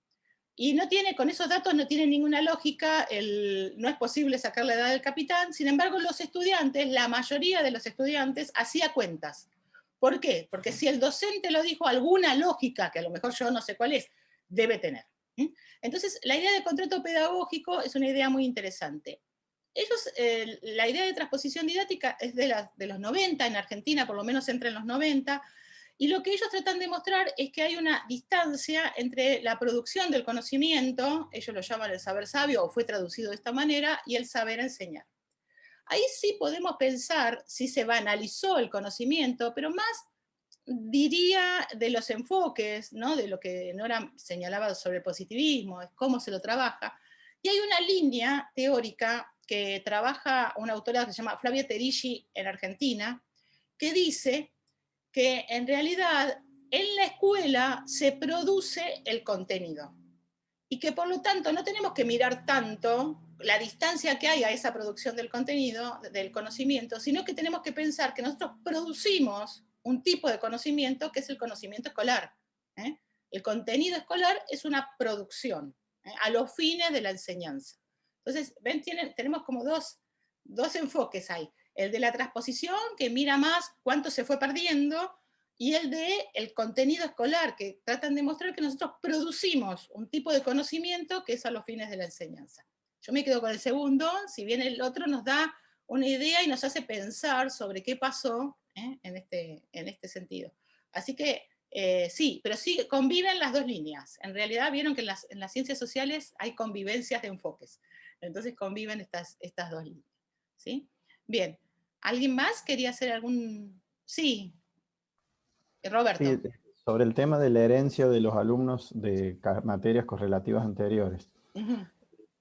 Y con esos datos no tiene ninguna lógica, no es posible sacar la edad del capitán, sin embargo los estudiantes, la mayoría de los estudiantes, hacía cuentas. ¿Por qué? Porque si el docente lo dijo, alguna lógica, que a lo mejor yo no sé cuál es, debe tener. Entonces, la idea de contrato pedagógico es una idea muy interesante. La idea de transposición didáctica es de los 90, en Argentina por lo menos entra en los 90, y lo que ellos tratan de mostrar es que hay una distancia entre la producción del conocimiento, ellos lo llaman el saber sabio, o fue traducido de esta manera, y el saber enseñar. Ahí sí podemos pensar si se banalizó el conocimiento, pero más diría de los enfoques, ¿no? De lo que Nora señalaba sobre el positivismo, cómo se lo trabaja, y hay una línea teórica que trabaja una autora que se llama Flavia Terigi en Argentina, que dice que en realidad en la escuela se produce el contenido y que por lo tanto no tenemos que mirar tanto la distancia que hay a esa producción del contenido, del conocimiento, sino que tenemos que pensar que nosotros producimos un tipo de conocimiento que es el conocimiento escolar. El contenido escolar es una producción a los fines de la enseñanza. Entonces, ven, tenemos como dos enfoques ahí. El de la transposición, que mira más cuánto se fue perdiendo, y el de el contenido escolar, que tratan de mostrar que nosotros producimos un tipo de conocimiento que es a los fines de la enseñanza. Yo me quedo con el segundo, si bien el otro nos da una idea y nos hace pensar sobre qué pasó en este sentido. Así que sí, pero sí conviven las dos líneas. En realidad vieron que en las ciencias sociales hay convivencias de enfoques. Entonces conviven estas dos líneas. ¿Sí? Bien, ¿alguien más quería hacer algún...? Sí, Roberto. Sí, sobre el tema de la herencia de los alumnos de materias correlativas anteriores.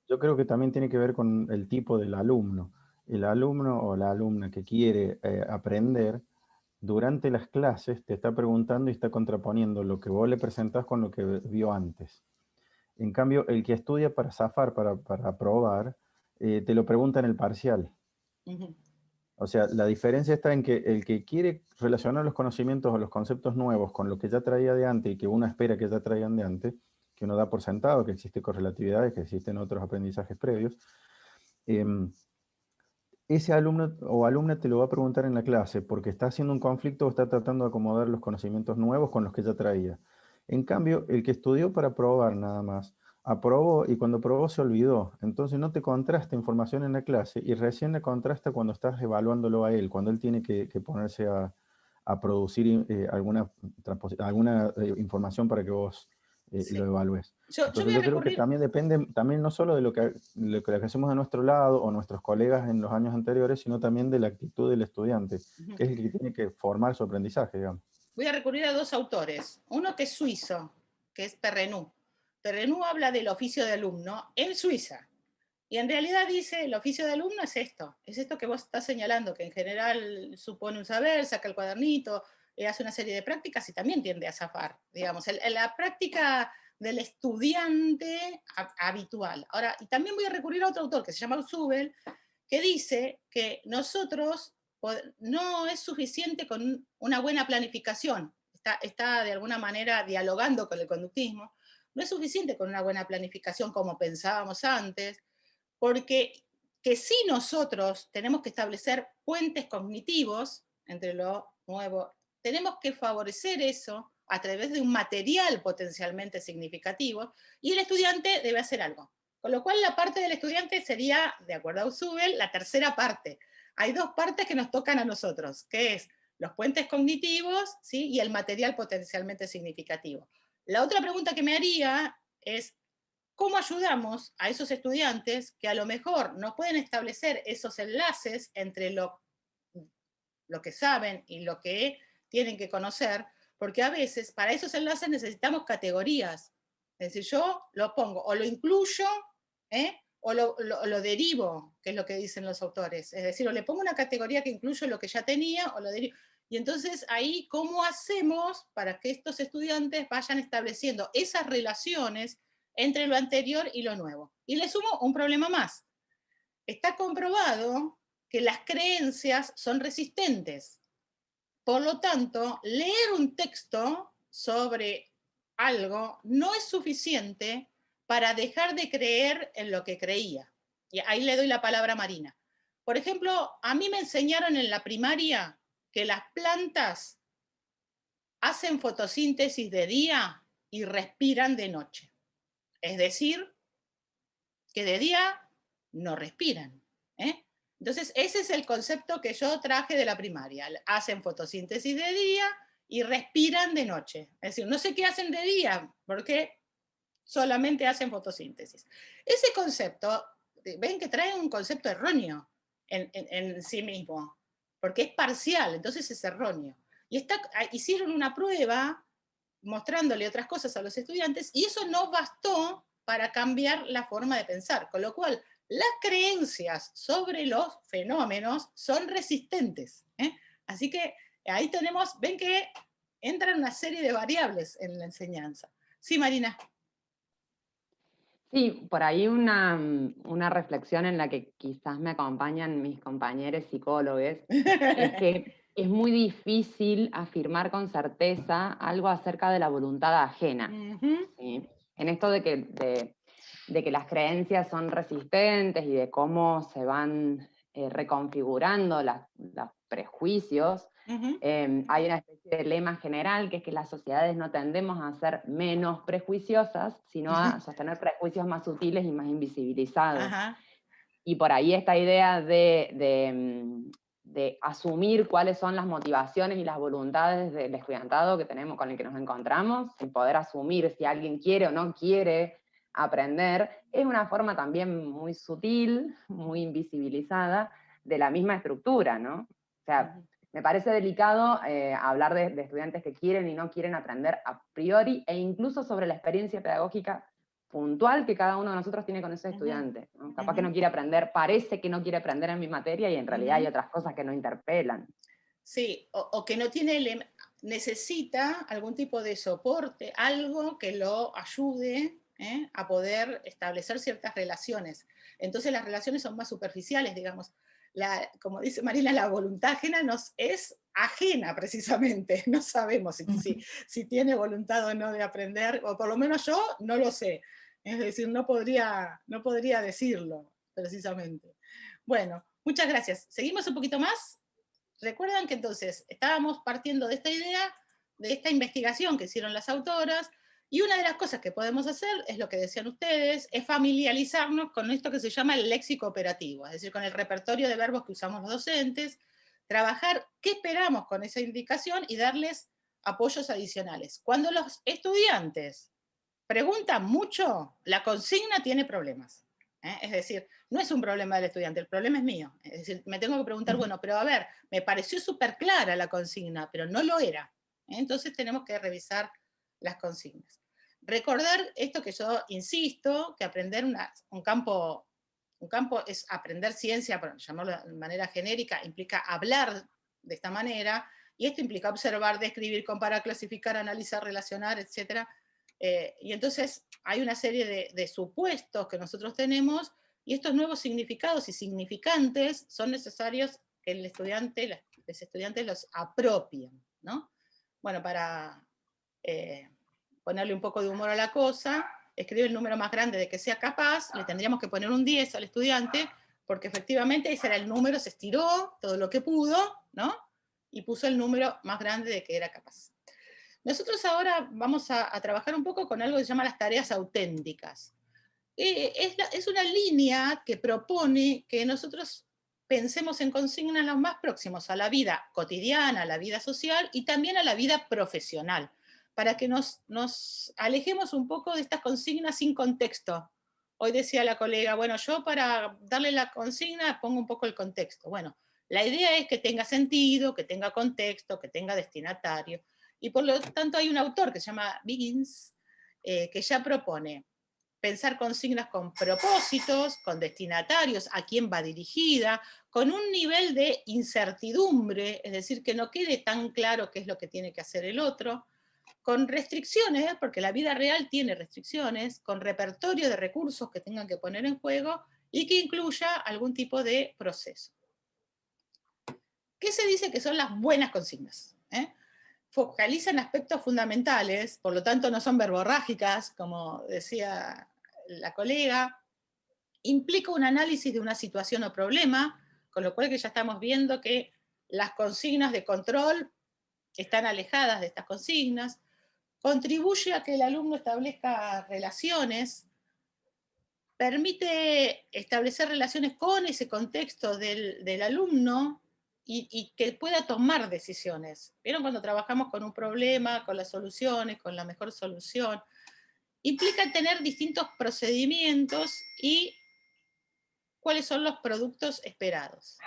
Yo creo que también tiene que ver con el tipo del alumno. El alumno o la alumna que quiere aprender, durante las clases te está preguntando y está contraponiendo lo que vos le presentás con lo que vio antes. En cambio, el que estudia para zafar, para probar, te lo pregunta en el parcial. O sea, la diferencia está en que el que quiere relacionar los conocimientos o los conceptos nuevos con lo que ya traía de antes y que uno espera que ya traían de antes, que uno da por sentado, que existe correlatividad, que existen otros aprendizajes previos, ese alumno o alumna te lo va a preguntar en la clase porque está haciendo un conflicto o está tratando de acomodar los conocimientos nuevos con los que ya traía. En cambio, el que estudió para probar nada más, aprobó y cuando probó se olvidó. Entonces no te contrasta información en la clase y recién la contrasta cuando estás evaluándolo a él, cuando él tiene que ponerse a producir alguna información para que vos lo evalúes. Entonces yo creo que también depende, también no solo de lo que hacemos de nuestro lado o nuestros colegas en los años anteriores, sino también de la actitud del estudiante, que es el que tiene que formar su aprendizaje, digamos. Voy a recurrir a dos autores. Uno que es suizo, que es Perrenou. Perrenou habla del oficio de alumno en Suiza. Y en realidad dice, el oficio de alumno es esto que vos estás señalando, que en general supone un saber, saca el cuadernito, hace una serie de prácticas y también tiende a zafar, digamos, la práctica del estudiante habitual. Ahora, y también voy a recurrir a otro autor que se llama Zubel, que dice que nosotros no es suficiente con una buena planificación, está de alguna manera dialogando con el conductismo, no es suficiente con una buena planificación como pensábamos antes, porque que sí nosotros tenemos que establecer puentes cognitivos entre lo nuevo, tenemos que favorecer eso a través de un material potencialmente significativo, y el estudiante debe hacer algo. Con lo cual la parte del estudiante sería, de acuerdo a Usubel, la tercera parte. Hay dos partes que nos tocan a nosotros, que es los puentes cognitivos, ¿sí? Y el material potencialmente significativo. La otra pregunta que me haría es, ¿cómo ayudamos a esos estudiantes que a lo mejor no pueden establecer esos enlaces entre lo que saben y lo que tienen que conocer? Porque a veces para esos enlaces necesitamos categorías. Es decir, yo lo pongo o lo incluyo, o lo derivo, que es lo que dicen los autores. Es decir, o le pongo una categoría que incluyo lo que ya tenía, o lo derivo. Y entonces ahí, ¿cómo hacemos para que estos estudiantes vayan estableciendo esas relaciones entre lo anterior y lo nuevo? Y le sumo un problema más. Está comprobado que las creencias son resistentes. Por lo tanto, leer un texto sobre algo no es suficiente para dejar de creer en lo que creía. Y ahí le doy la palabra a Marina. Por ejemplo, a mí me enseñaron en la primaria que las plantas hacen fotosíntesis de día y respiran de noche. Es decir, que de día no respiran. Entonces, ese es el concepto que yo traje de la primaria. Hacen fotosíntesis de día y respiran de noche. Es decir, no sé qué hacen de día, porque solamente hacen fotosíntesis. Ese concepto, ven que trae un concepto erróneo en sí mismo, porque es parcial, entonces es erróneo. Y hicieron una prueba mostrándole otras cosas a los estudiantes, y eso no bastó para cambiar la forma de pensar, con lo cual las creencias sobre los fenómenos son resistentes. Así que ahí tenemos, ven que entran una serie de variables en la enseñanza. Sí, Marina. Sí, por ahí una reflexión en la que quizás me acompañan mis compañeros psicólogos, es que es muy difícil afirmar con certeza algo acerca de la voluntad ajena. ¿Sí? En esto de que las creencias son resistentes y de cómo se van reconfigurando los prejuicios, hay una especie de lema general que es que las sociedades no tendemos a ser menos prejuiciosas, sino a sostener prejuicios más sutiles y más invisibilizados. Y por ahí esta idea de asumir cuáles son las motivaciones y las voluntades del estudiantado que tenemos, con el que nos encontramos, el poder asumir si alguien quiere o no quiere aprender, es una forma también muy sutil, muy invisibilizada, de la misma estructura, ¿no? O sea, me parece delicado hablar de estudiantes que quieren y no quieren aprender a priori, e incluso sobre la experiencia pedagógica puntual que cada uno de nosotros tiene con ese estudiante, ¿no? Capaz que no quiere aprender, parece que no quiere aprender en mi materia, y en realidad hay otras cosas que no interpelan. Sí, o que no tiene, necesita algún tipo de soporte, algo que lo ayude a poder establecer ciertas relaciones. Entonces las relaciones son más superficiales, digamos. Como dice Marina, la voluntad ajena nos es ajena precisamente. No sabemos si tiene voluntad o no de aprender, o por lo menos yo no lo sé. Es decir, no podría decirlo precisamente. Bueno, muchas gracias. ¿Seguimos un poquito más? Recuerdan que entonces estábamos partiendo de esta idea, de esta investigación que hicieron las autoras, y una de las cosas que podemos hacer, es lo que decían ustedes, es familiarizarnos con esto que se llama el léxico operativo, es decir, con el repertorio de verbos que usamos los docentes, trabajar qué esperamos con esa indicación y darles apoyos adicionales. Cuando los estudiantes preguntan mucho, la consigna tiene problemas. Es decir, no es un problema del estudiante, el problema es mío. Es decir, me tengo que preguntar, bueno, pero a ver, me pareció súper clara la consigna, pero no lo era. Entonces tenemos que revisar las consignas. Recordar esto que yo insisto, que aprender un campo es aprender ciencia, por llamarlo de manera genérica, implica hablar de esta manera, y esto implica observar, describir, comparar, clasificar, analizar, relacionar, etc. Y entonces hay una serie de supuestos que nosotros tenemos, y estos nuevos significados y significantes son necesarios que los estudiantes los apropien, ¿no? Bueno, para ponerle un poco de humor a la cosa, escribe el número más grande de que sea capaz, le tendríamos que poner un 10 al estudiante, porque efectivamente ese era el número, se estiró todo lo que pudo, ¿no? Y puso el número más grande de que era capaz. Nosotros ahora vamos a trabajar un poco con algo que se llama las tareas auténticas. Es una línea que propone que nosotros pensemos en consignas los más próximos a la vida cotidiana, a la vida social y también a la vida profesional, para que nos alejemos un poco de estas consignas sin contexto. Hoy decía la colega, bueno, yo para darle la consigna pongo un poco el contexto. Bueno, la idea es que tenga sentido, que tenga contexto, que tenga destinatario. Y por lo tanto hay un autor que se llama Biggins, que ya propone pensar consignas con propósitos, con destinatarios, a quién va dirigida, con un nivel de incertidumbre, es decir, que no quede tan claro qué es lo que tiene que hacer el otro, con restricciones, porque la vida real tiene restricciones, con repertorio de recursos que tengan que poner en juego y que incluya algún tipo de proceso. ¿Qué se dice que son las buenas consignas? Focalizan aspectos fundamentales, por lo tanto no son verborrágicas, como decía la colega, implica un análisis de una situación o problema, con lo cual que ya estamos viendo que las consignas de control están alejadas de estas consignas, contribuye a que el alumno establezca relaciones, permite establecer relaciones con ese contexto del alumno, y que pueda tomar decisiones. ¿Vieron cuando trabajamos con un problema, con las soluciones, con la mejor solución? Implica tener distintos procedimientos y cuáles son los productos esperados.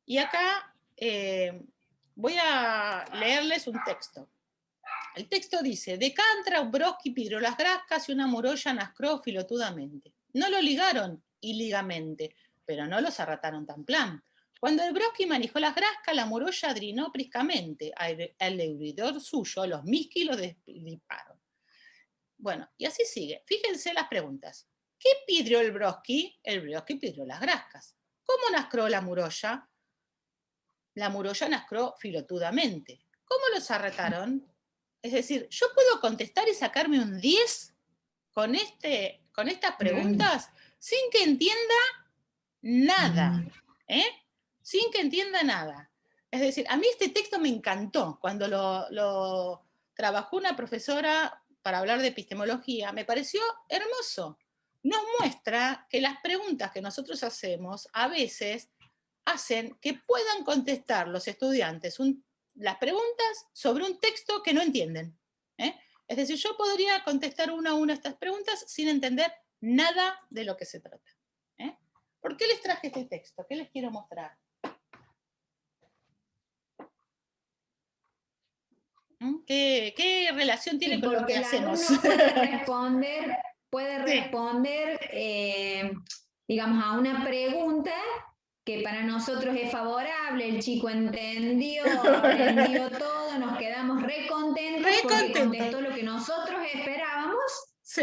Y acá voy a leerles un texto. El texto dice: de Cantra, Broski, Pidro las Grascas y una morolla nascró filotudamente. No lo ligaron, y ligamente, pero no los arrataron tan plan. Cuando el Broski manejó las grascas, la morolla adrinó priscamente, al heuridor suyo los misquis lo desliparon. Bueno, y así sigue. Fíjense las preguntas. ¿Qué pidió el Broski? El Broski pidió las grascas. ¿Cómo nascró la morolla? La morolla nascró filotudamente. ¿Cómo los arretaron? Es decir, ¿yo puedo contestar y sacarme un 10 con estas preguntas sin que entienda nada? Sin que entienda nada. Es decir, a mí este texto me encantó cuando lo trabajó una profesora para hablar de epistemología. Me pareció hermoso. Nos muestra que las preguntas que nosotros hacemos a veces hacen que puedan contestar los estudiantes las preguntas sobre un texto que no entienden. Es decir, yo podría contestar una a una estas preguntas sin entender nada de lo que se trata. ¿Por qué les traje este texto? ¿Qué les quiero mostrar? ¿Qué relación tiene con lo que hacemos? Puede responder digamos, a una pregunta que para nosotros es favorable, el chico entendió todo, nos quedamos recontentos porque contestó lo que nosotros esperábamos,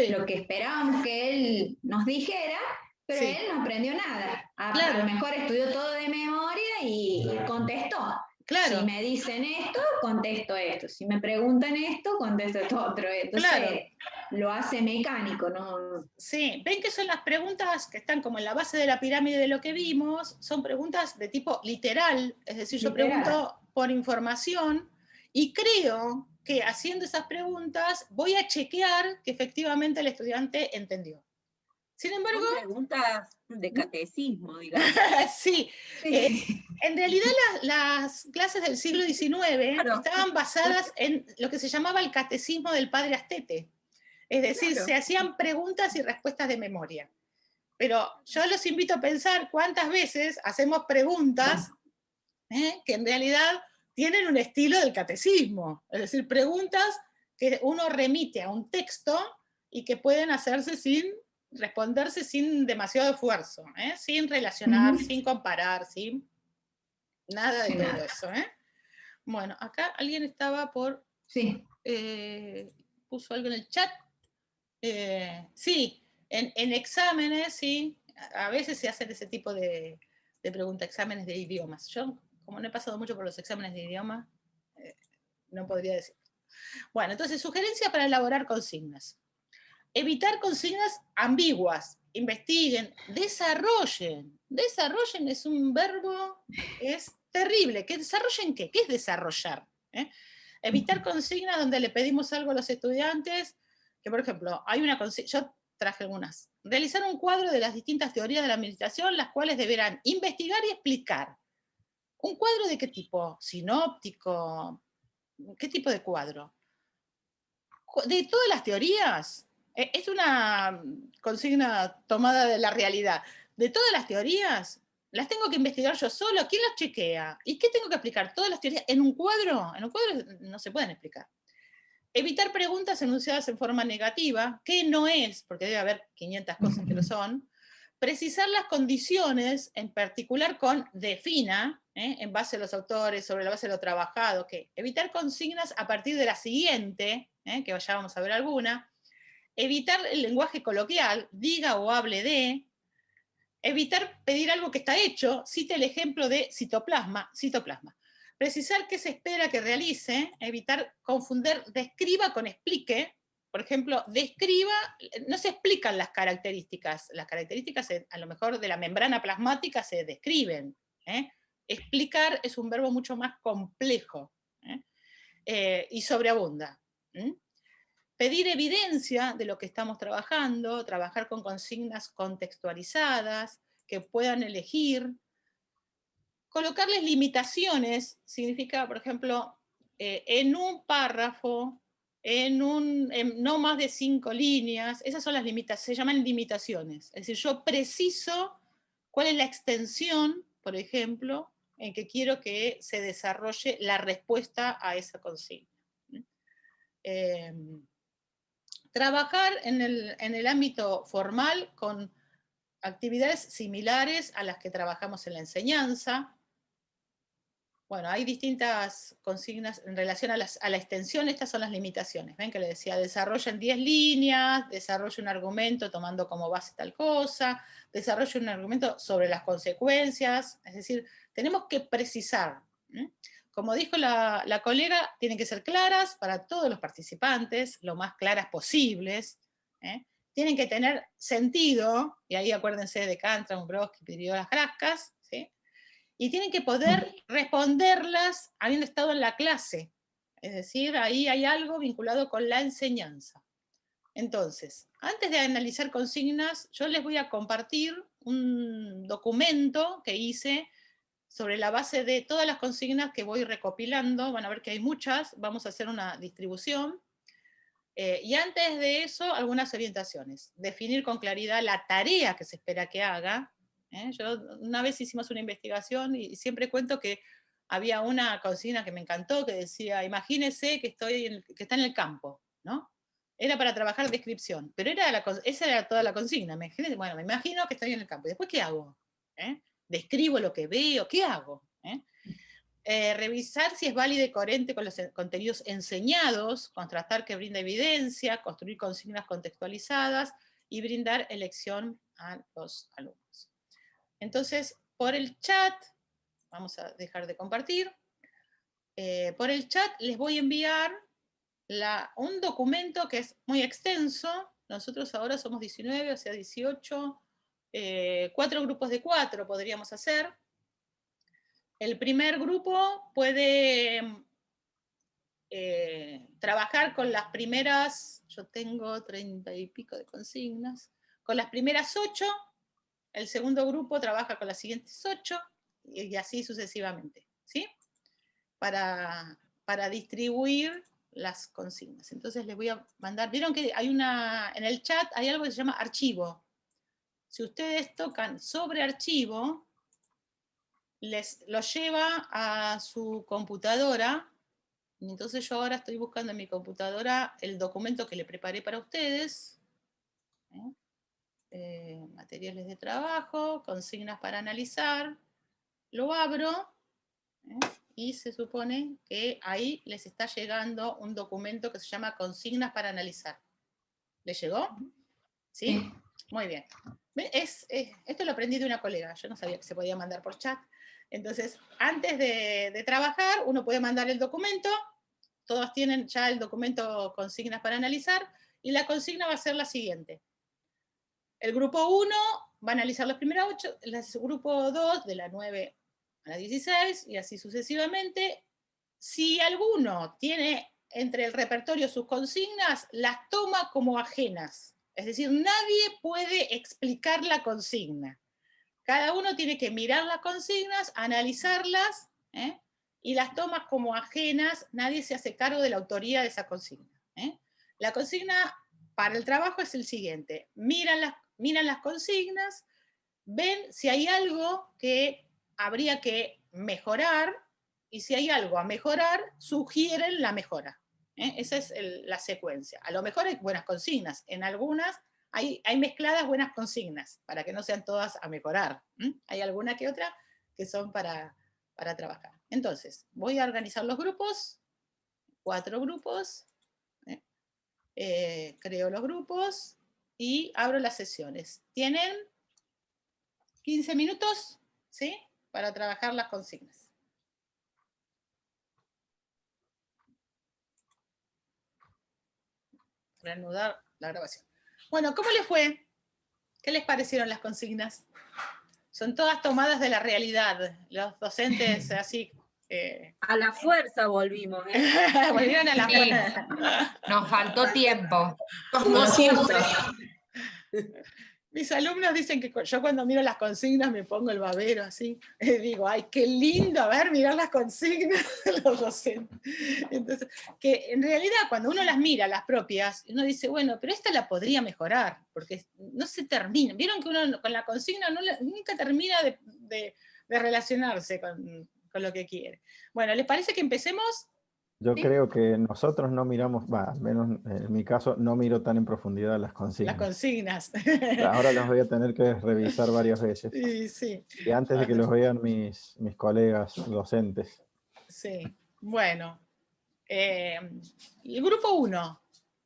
lo que esperábamos que él nos dijera, pero él no aprendió nada. A lo mejor estudió todo de memoria y contestó. Si me dicen esto, contesto esto. Si me preguntan esto, contesto esto otro. Entonces, lo hace mecánico, ¿no? Sí, ven que son las preguntas que están como en la base de la pirámide de lo que vimos, son preguntas de tipo literal, es decir, yo pregunto por información y creo que haciendo esas preguntas voy a chequear que efectivamente el estudiante entendió. Sin embargo... Son preguntas de catecismo, digamos. Sí. En realidad las clases del siglo XIX estaban basadas en lo que se llamaba el catecismo del padre Astete. Es decir, se hacían preguntas y respuestas de memoria. Pero yo los invito a pensar cuántas veces hacemos preguntas que en realidad tienen un estilo del catecismo. Es decir, preguntas que uno remite a un texto y que pueden hacerse responderse sin demasiado esfuerzo, sin relacionar, sin comparar, sin nada de todo eso. Bueno, acá alguien estaba por... puso algo en el chat. Sí, en exámenes, sí, a veces se hacen ese tipo de preguntas, exámenes de idiomas. Yo, como no he pasado mucho por los exámenes de idioma, no podría decir. Bueno, entonces, sugerencia para elaborar consignas. Evitar consignas ambiguas. Investiguen, desarrollen. Desarrollen es un verbo, es terrible. ¿Que desarrollen qué? ¿Qué es desarrollar? Evitar consignas donde le pedimos algo a los estudiantes, que por ejemplo, hay una consigna, yo traje algunas. Realizar un cuadro de las distintas teorías de la administración, las cuales deberán investigar y explicar. ¿Un cuadro de qué tipo? ¿Sinóptico? ¿Qué tipo de cuadro? ¿De todas las teorías? Es una consigna tomada de la realidad. ¿De todas las teorías? ¿Las tengo que investigar yo solo? ¿Quién las chequea? ¿Y qué tengo que explicar? ¿Todas las teorías en un cuadro? En un cuadro no se pueden explicar. Evitar preguntas enunciadas en forma negativa, que no es, porque debe haber 500 cosas que lo son. Precisar las condiciones, en particular con defina, en base a los autores, sobre la base de lo trabajado. Que evitar consignas a partir de la siguiente, que ya vamos a ver alguna. Evitar el lenguaje coloquial, diga o hable de. Evitar pedir algo que está hecho, cite el ejemplo de citoplasma. Precisar qué se espera que realice, evitar confundir describa con explique. Por ejemplo, describa, no se explican las características a lo mejor de la membrana plasmática se describen. Explicar es un verbo mucho más complejo y sobreabunda. Pedir evidencia de lo que estamos trabajando, trabajar con consignas contextualizadas, que puedan elegir. Colocarles limitaciones significa, por ejemplo, en un párrafo, en no más de 5 líneas, esas son las limitaciones, se llaman limitaciones. Es decir, yo preciso cuál es la extensión, por ejemplo, en que quiero que se desarrolle la respuesta a esa consigna. Trabajar en el ámbito formal con actividades similares a las que trabajamos en la enseñanza. Bueno, hay distintas consignas en relación a la extensión. Estas son las limitaciones. Ven que le decía, desarrollen 10 líneas, desarrolle un argumento tomando como base tal cosa, desarrolle un argumento sobre las consecuencias. Es decir, tenemos que precisar. Como dijo la colega, tienen que ser claras para todos los participantes, lo más claras posibles. Tienen que tener sentido, y ahí acuérdense de Kant, Brodsky, pidió las Grascas, ¿sí? Y tienen que poder responderlas habiendo estado en la clase. Es decir, ahí hay algo vinculado con la enseñanza. Entonces, antes de analizar consignas, yo les voy a compartir un documento que hice sobre la base de todas las consignas que voy recopilando. Van a ver que hay muchas, vamos a hacer una distribución. Y antes de eso, algunas orientaciones. Definir con claridad la tarea que se espera que haga. Yo una vez hicimos una investigación y siempre cuento que había una consigna que me encantó que decía, imagínese que está en el campo, ¿no? Era para trabajar descripción, pero esa era toda la consigna. Bueno, me imagino que estoy en el campo. ¿Después qué hago? ¿Describo lo que veo? ¿Qué hago? Revisar si es válido y coherente con los contenidos enseñados, contrastar que brinda evidencia, construir consignas contextualizadas y brindar elección a los alumnos. Entonces, por el chat, vamos a dejar de compartir, por el chat les voy a enviar un documento que es muy extenso. Nosotros ahora somos 19, o sea 18, 4 grupos de 4 podríamos hacer. El primer grupo puede trabajar con las primeras, yo tengo 30 y pico de consignas, con las primeras 8, el segundo grupo trabaja con las siguientes 8, y así sucesivamente, ¿sí? Para distribuir las consignas. Entonces les voy a mandar, vieron que hay en el chat hay algo que se llama archivo. Si ustedes tocan sobre archivo, lo lleva a su computadora, y entonces yo ahora estoy buscando en mi computadora el documento que le preparé para ustedes. Materiales de trabajo, consignas para analizar, lo abro, y se supone que ahí les está llegando un documento que se llama consignas para analizar. ¿Les llegó? ¿Sí? Muy bien. Esto lo aprendí de una colega, yo no sabía que se podía mandar por chat. Entonces, antes de trabajar, uno puede mandar el documento, todos tienen ya el documento consignas para analizar, y la consigna va a ser la siguiente. El grupo 1 va a analizar las primeras 8, el grupo 2 de la 9 a la 16, y así sucesivamente. Si alguno tiene entre el repertorio sus consignas, las toma como ajenas. Es decir, nadie puede explicar la consigna. Cada uno tiene que mirar las consignas, analizarlas, y las toma como ajenas. Nadie se hace cargo de la autoría de esa consigna. La consigna para el trabajo es el siguiente. Miran las consignas, ven si hay algo que habría que mejorar, y si hay algo a mejorar, sugieren la mejora. Esa es la secuencia. A lo mejor hay buenas consignas, en algunas hay mezcladas buenas consignas, para que no sean todas a mejorar. Hay alguna que otra que son para trabajar. Entonces, voy a organizar los grupos, 4 grupos, creo los grupos, y abro las sesiones. Tienen 15 minutos, ¿sí?, para trabajar las consignas. Reanudar la grabación. Bueno, ¿cómo les fue? ¿Qué les parecieron las consignas? Son todas tomadas de la realidad. Los docentes así... A la fuerza volvimos. Volvieron a la fuerza. Nos faltó tiempo. Como siempre. Mis alumnos dicen que yo cuando miro las consignas me pongo el babero así, digo, ay, qué lindo, a ver, mirar las consignas de los docentes. Entonces, que en realidad cuando uno las mira, las propias, uno dice, bueno, pero esta la podría mejorar, porque no se termina. Vieron que uno con la consigna nunca termina de relacionarse con lo que quiere. Bueno, ¿les parece que empecemos? Yo ¿Sí? creo que nosotros no miramos, al menos en mi caso, no miro tan en profundidad las consignas. Las consignas. Ahora las voy a tener que revisar varias veces. Sí, sí. Y antes de que los vean mis colegas docentes. Sí, bueno. El grupo 1.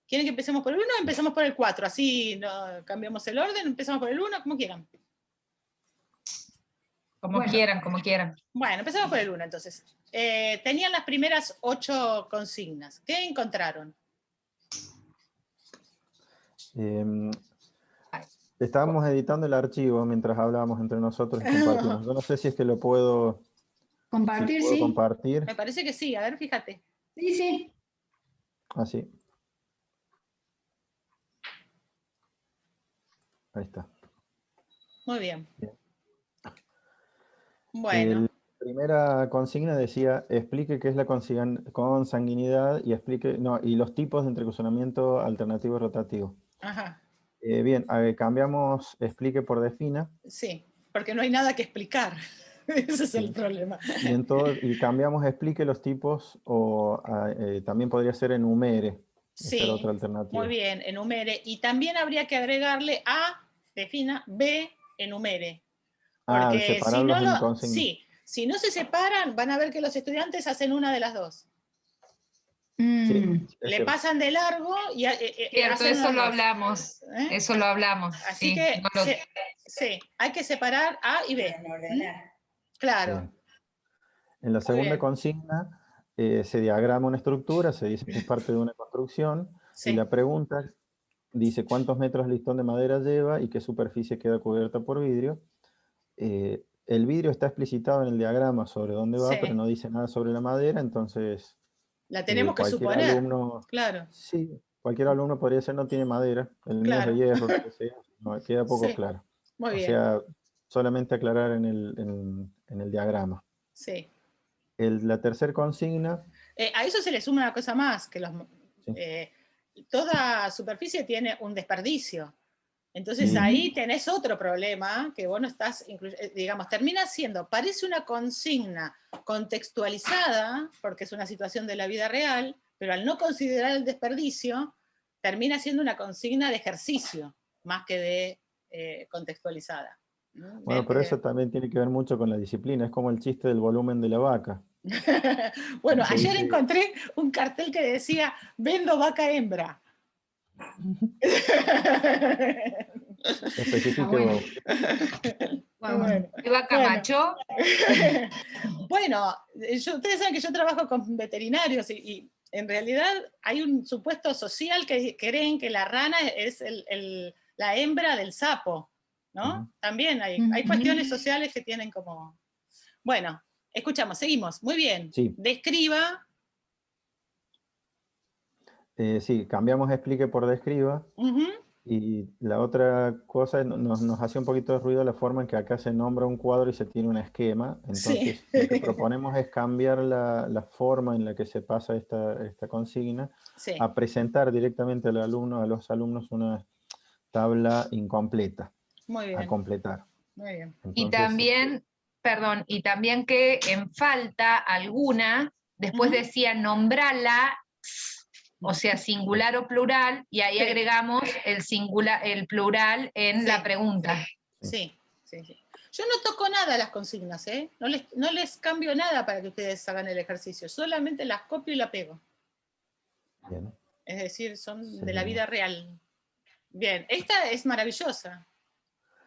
¿Quieren que empecemos por el 1 o empezamos por el 4? Así no cambiamos el orden, empezamos por el 1, como quieran. Como quieran, como quieran. Bueno, empezamos por el 1 entonces. Tenían las primeras 8 consignas. ¿Qué encontraron? Estábamos editando el archivo mientras hablábamos entre nosotros y compartimos. Yo no sé si es que lo puedo Compartir, puedo sí. compartir. Me parece que sí, a ver, fíjate. Sí, sí. Así. Ahí está. Muy bien. Bueno. La primera consigna decía, explique qué es la consanguinidad y explique, y los tipos de entrecruzamiento alternativo y rotativo. Ajá. Bien, cambiamos explique por defina. Sí, porque no hay nada que explicar. Ese es el problema. Y cambiamos explique los tipos o también podría ser enumere. Sí, esa era otra alternativa. muy bien, enumere. Y también habría que agregarle A, defina, B, enumere. Porque si no, si no se separan, van a ver que los estudiantes hacen una de las dos. Sí, le pasan de largo y cierto, eso lo hablamos. Eso lo hablamos. Así sí, que no lo... sí, hay que separar A y B. Claro. Bien. En la segunda consigna se diagrama una estructura, se dice que es parte de una construcción, y la pregunta dice cuántos metros el listón de madera lleva y qué superficie queda cubierta por vidrio. El vidrio está explicitado en el diagrama sobre dónde va, pero no dice nada sobre la madera, entonces... La tenemos que suponer, alumno, claro. Sí, cualquier alumno podría ser no tiene madera, el mío es de hierro, lo que sea, no, queda poco claro. Muy bien. O sea, solamente aclarar en el diagrama. Sí. La tercera consigna... a eso se le suma una cosa más, que toda superficie tiene un desperdicio. Entonces ahí tenés otro problema, que vos no estás, digamos, termina siendo, parece una consigna contextualizada, porque es una situación de la vida real, pero al no considerar el desperdicio, termina siendo una consigna de ejercicio, más que de contextualizada. Bueno, pero eso también tiene que ver mucho con la disciplina, es como el chiste del volumen de la vaca. Bueno, ayer encontré un cartel que decía, vendo vaca hembra. ¿Vaca macho? Bueno, ustedes saben que yo trabajo con veterinarios y en realidad hay un supuesto social que creen que la rana es la hembra del sapo, ¿no? También hay cuestiones sociales que tienen como... Bueno, escuchamos, seguimos. Muy bien. Sí. Describa. Sí, cambiamos explique por describa. Y la otra cosa, nos hace un poquito de ruido la forma en que acá se nombra un cuadro y se tiene un esquema. Entonces, lo que proponemos es cambiar la forma en la que se pasa esta consigna a presentar directamente al alumno, a los alumnos una tabla incompleta. Muy bien. A completar. Muy bien. Entonces, y también, perdón, y también que en falta alguna, después decía nombrala, o sea, singular o plural, y ahí agregamos el plural en la pregunta. Sí. Yo no toco nada a las consignas, ¿eh? No les cambio nada para que ustedes hagan el ejercicio, solamente las copio y la pego. Bien. Es decir, son de la vida real. Bien, esta es maravillosa.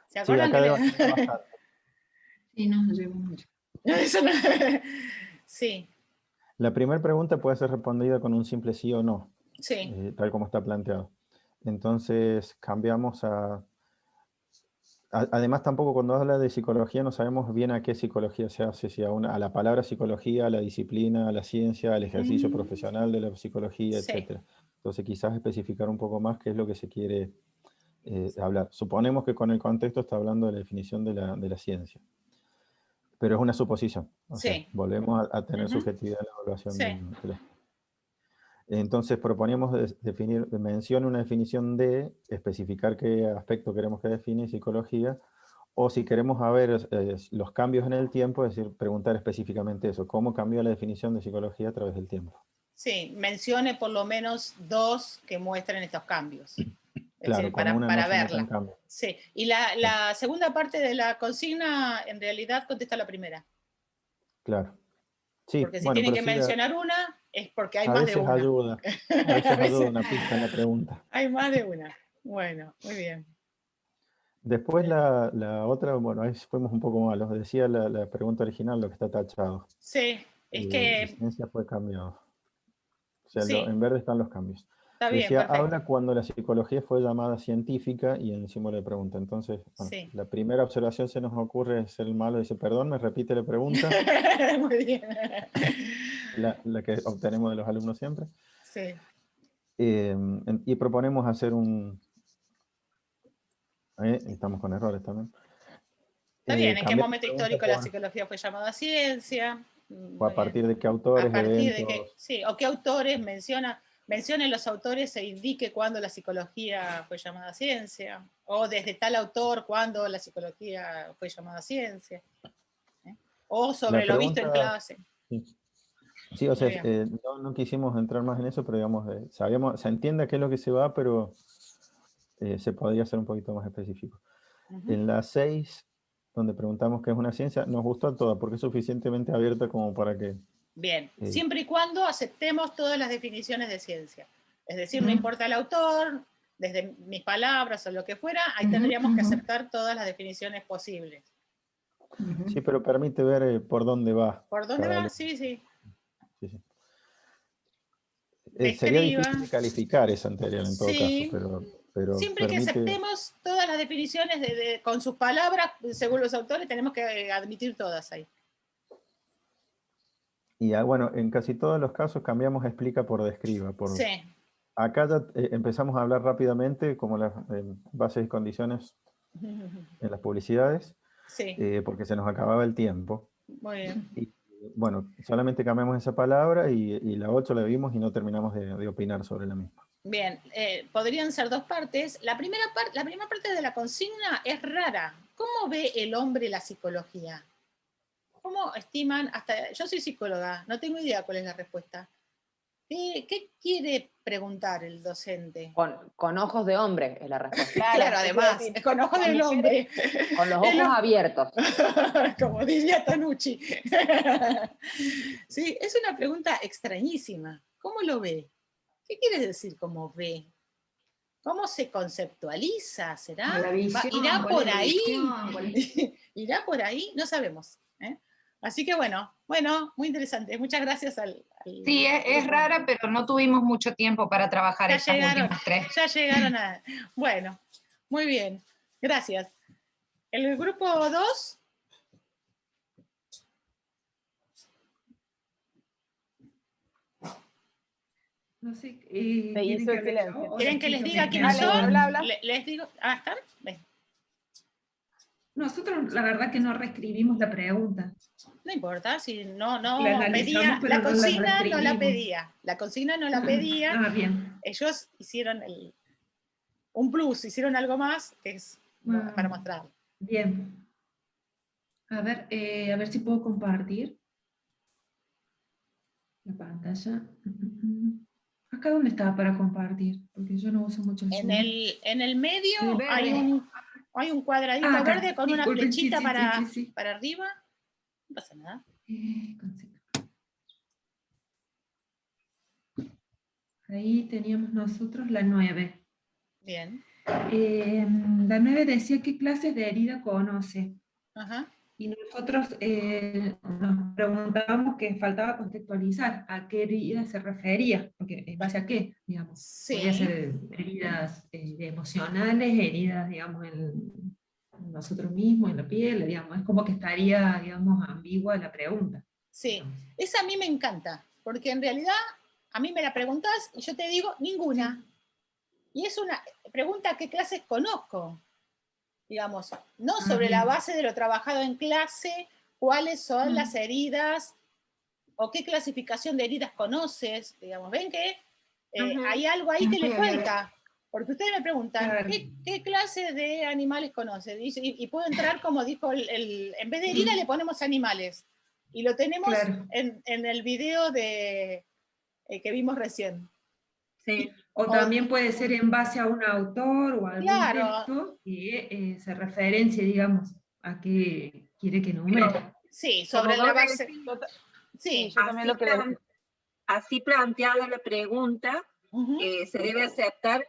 ¿Se acuerdan Sí, nos llevó mucho. Sí. La primera pregunta puede ser respondida con un simple sí o no. Sí. Tal como está planteado. Entonces cambiamos además tampoco cuando habla de psicología no sabemos bien a qué psicología se hace, si a la palabra psicología, a la disciplina, a la ciencia, al ejercicio profesional de la psicología, etc. Entonces quizás especificar un poco más qué es lo que se quiere hablar. Suponemos que con el contexto está hablando de la definición de la ciencia. Pero es una suposición. O sea, volvemos a tener subjetividad en la evaluación de la... Entonces proponíamos definir, menciona una definición de, especificar qué aspecto queremos que define psicología, o si queremos ver los cambios en el tiempo, es decir, preguntar específicamente eso, cómo cambió la definición de psicología a través del tiempo. Sí, mencione por lo menos 2 que muestren estos cambios. Claro, Decir, para no verla. cambio. Sí, y la segunda parte de la consigna en realidad contesta la primera. Claro. Sí, porque si bueno, tienen que sí, mencionar una, es porque hay a más de veces una. ayuda. A veces ayuda una pista en la pregunta. Hay más de una. Bueno, muy bien. Después la otra, bueno, ahí fuimos un poco malos. Decía la pregunta original lo que está tachado. Sí, es que... Ciencia fue cambiado. O sea, sí. en verde están los cambios. Está bien, decía, perfecto. habla cuando la psicología fue llamada científica y en el símbolo de pregunta. Entonces, bueno, sí. La primera observación se nos ocurre es el malo, dice, perdón, me repite la pregunta. Muy bien. La que obtenemos de los alumnos siempre. Sí. Y proponemos hacer estamos con errores también. Está bien, ¿en qué momento histórico la psicología fue llamada ciencia? O a partir de qué autores, a partir eventos. De qué, sí, o qué autores mencionen los autores e indique cuándo la psicología fue llamada ciencia, o desde tal autor cuándo la psicología fue llamada ciencia, o sobre lo visto en clase. Sí, o sea, no quisimos entrar más en eso, pero digamos, se entiende qué es lo que se va, pero se podría ser un poquito más específico. En la 6, donde preguntamos qué es una ciencia, nos gustó toda, porque es suficientemente abierta como para que... Bien, siempre y cuando aceptemos todas las definiciones de ciencia. Es decir, no importa el autor, desde mis palabras o lo que fuera, ahí tendríamos que aceptar todas las definiciones posibles. Sí, pero permite ver por dónde va. ¿Por dónde va? Sí. Sería difícil de calificar esa anterior en todo caso, pero siempre permite... que aceptemos todas las definiciones con sus palabras, según los autores, tenemos que admitir todas ahí. Y bueno, en casi todos los casos cambiamos explica por describa. Sí. Acá ya empezamos a hablar rápidamente, como las bases y condiciones en las publicidades, porque se nos acababa el tiempo. Muy bien. Y, bueno, solamente cambiamos esa palabra y la 8 la vimos y no terminamos de opinar sobre la misma. Bien, podrían ser 2 partes. La primera parte de la consigna es rara. ¿Cómo ve el hombre la psicología? ¿Cómo estiman? Yo soy psicóloga, no tengo idea cuál es la respuesta. ¿Qué quiere preguntar el docente? Con ojos de hombre es la respuesta. Claro, además, con ojos del hombre. Con los ojos abiertos. Como diría Tanucci. Sí, es una pregunta extrañísima. ¿Cómo lo ve? ¿Qué quiere decir cómo ve? ¿Cómo se conceptualiza? ¿Será? ¿Irá por ahí? ¿Irá por ahí? No sabemos. Así que bueno, muy interesante. Muchas gracias al sí, es rara, pero no tuvimos mucho tiempo para trabajar estas últimas 3. Ya llegaron a... Bueno, muy bien. Gracias. El grupo 2... No sé, ¿quieren que les diga quiénes son? Les digo... ¿están? Ven. Nosotros la verdad que no reescribimos la pregunta. No importa, si no pedía, la consigna no la pedía. La consigna no la pedía. Bien. Ellos hicieron un plus, hicieron algo más que es para mostrar. Bien. A ver si puedo compartir la pantalla. ¿Acá dónde estaba para compartir? Porque yo no uso mucho el Zoom. En el medio hay un cuadradito verde con una flechita para arriba. No pasa nada. Ahí teníamos nosotros la 9. Bien. La 9 decía qué clases de herida conoce. Ajá. Y nosotros nos preguntábamos que faltaba contextualizar a qué herida se refería, porque en base a qué, digamos. Sí. Podría ser heridas emocionales, heridas, digamos, en nosotros mismos, en la piel, digamos. Es como que estaría, digamos, ambigua la pregunta. Sí, esa a mí me encanta, porque en realidad a mí me la preguntas y yo te digo ninguna. Y es una pregunta, ¿qué clases conozco? Digamos, no sobre la base de lo trabajado en clase, cuáles son las heridas o qué clasificación de heridas conoces, digamos, ven que hay algo ahí que le falta, porque ustedes me preguntan, ¿qué clase de animales conoces? Y puedo entrar, como dijo, en vez de herida le ponemos animales, y lo tenemos en el video de que vimos recién. Sí. O también puede ser en base a un autor o algún texto que se referencie, digamos, a qué quiere que numere. Sí, sobre la base. Sí, yo también lo que así planteada la pregunta, se debe aceptar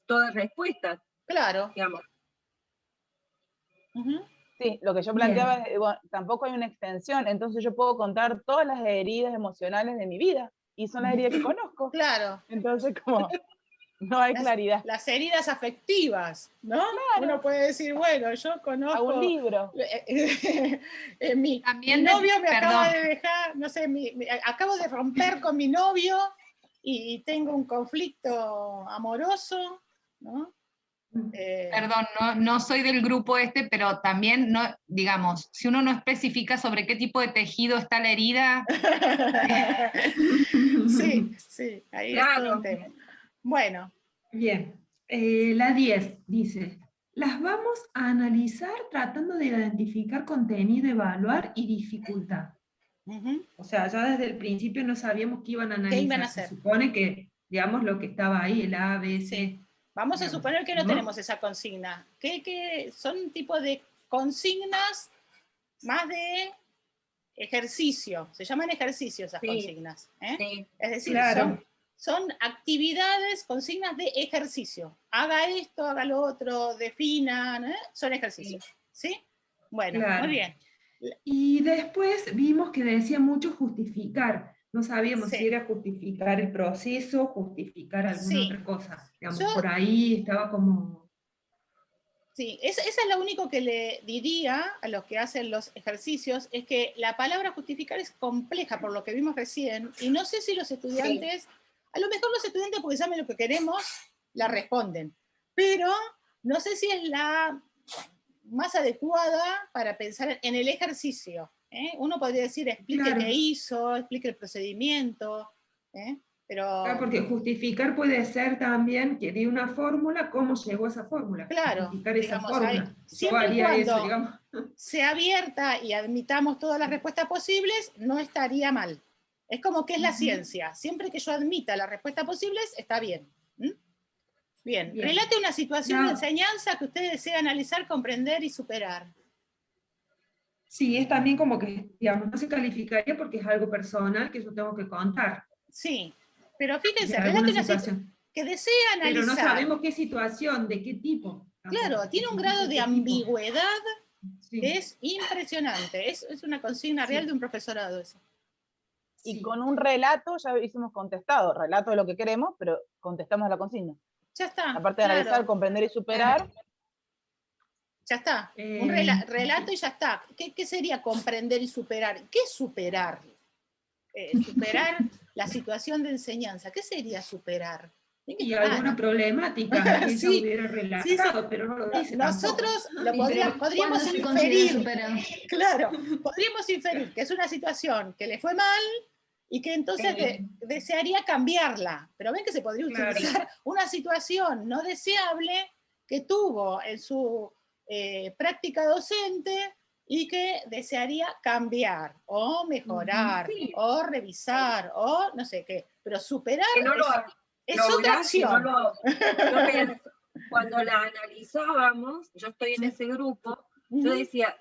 todas respuestas. Claro. Digamos. Sí, lo que yo planteaba es, bueno, tampoco hay una extensión, entonces yo puedo contar todas las heridas emocionales de mi vida, y son las heridas que conozco. Claro. Entonces, como, no hay claridad. Las heridas afectivas, ¿no? Claro. Uno puede decir, bueno, yo conozco... Hago un libro. Mi novio me acaba de dejar, no sé, acabo de romper con mi novio y tengo un conflicto amoroso, ¿no? Perdón, no soy del grupo pero también, no, digamos, si uno no especifica sobre qué tipo de tejido está la herida... Sí, ahí es todo un tema. Bueno. Bien, la 10 dice, las vamos a analizar tratando de identificar contenido, evaluar y dificultad. O sea, ya desde el principio no sabíamos qué iban a analizar. ¿Qué iban a hacer? Se supone que, digamos, lo que estaba ahí, el A, B, C. Sí. Vamos a suponer que no tenemos esa consigna. ¿Qué son tipo de consignas más de ejercicio? Se llaman ejercicios esas consignas. Sí. Es decir, son actividades, consignas de ejercicio. Haga esto, haga lo otro, definan, son ejercicios. ¿Sí? Bueno, muy bien. Y después vimos que decía mucho justificar. No sabíamos si era justificar el proceso, justificar alguna otra cosa. Digamos, por ahí estaba como... Sí, esa es lo único que le diría a los que hacen los ejercicios, es que la palabra justificar es compleja, por lo que vimos recién, y no sé si los estudiantes, a lo mejor los estudiantes, porque saben lo que queremos, la responden, pero no sé si es la más adecuada para pensar en el ejercicio. Uno podría decir, explique qué hizo, explique el procedimiento, pero... Claro, porque justificar puede ser también que de una fórmula, cómo llegó a esa fórmula. Claro, justificar esa fórmula. Siempre y cuando sea abierta y admitamos todas las respuestas posibles, no estaría mal. Es como que es la ciencia. Siempre que yo admita las respuestas posibles, está bien. Bien. Relate una situación de enseñanza que usted desea analizar, comprender y superar. Sí, es también como que, digamos, no se calificaría porque es algo personal que yo tengo que contar. Sí, pero fíjense, relate una situación que desea analizar. Pero no sabemos qué situación, de qué tipo. Claro, tiene un grado de ambigüedad que es impresionante. Es una consigna real de un profesorado eso. Y con un relato ya hicimos contestado, relato de lo que queremos, pero contestamos la consigna. Ya está. Aparte de analizar, comprender y superar. Ya está. Un relato y ya está. ¿Qué sería comprender y superar? ¿Qué es superar? Superar la situación de enseñanza. ¿Qué sería superar? Y alguna problemática que ella hubiera relatado, pero no lo dice. Nosotros lo podríamos inferir. Claro, podríamos inferir que es una situación que le fue mal y que entonces desearía cambiarla. Pero ven que se podría utilizar una situación no deseable que tuvo en su práctica docente y que desearía cambiar, o mejorar, o revisar, o no sé qué. Pero superar es otra acción. Cuando la analizábamos, yo estoy en ese grupo, yo decía,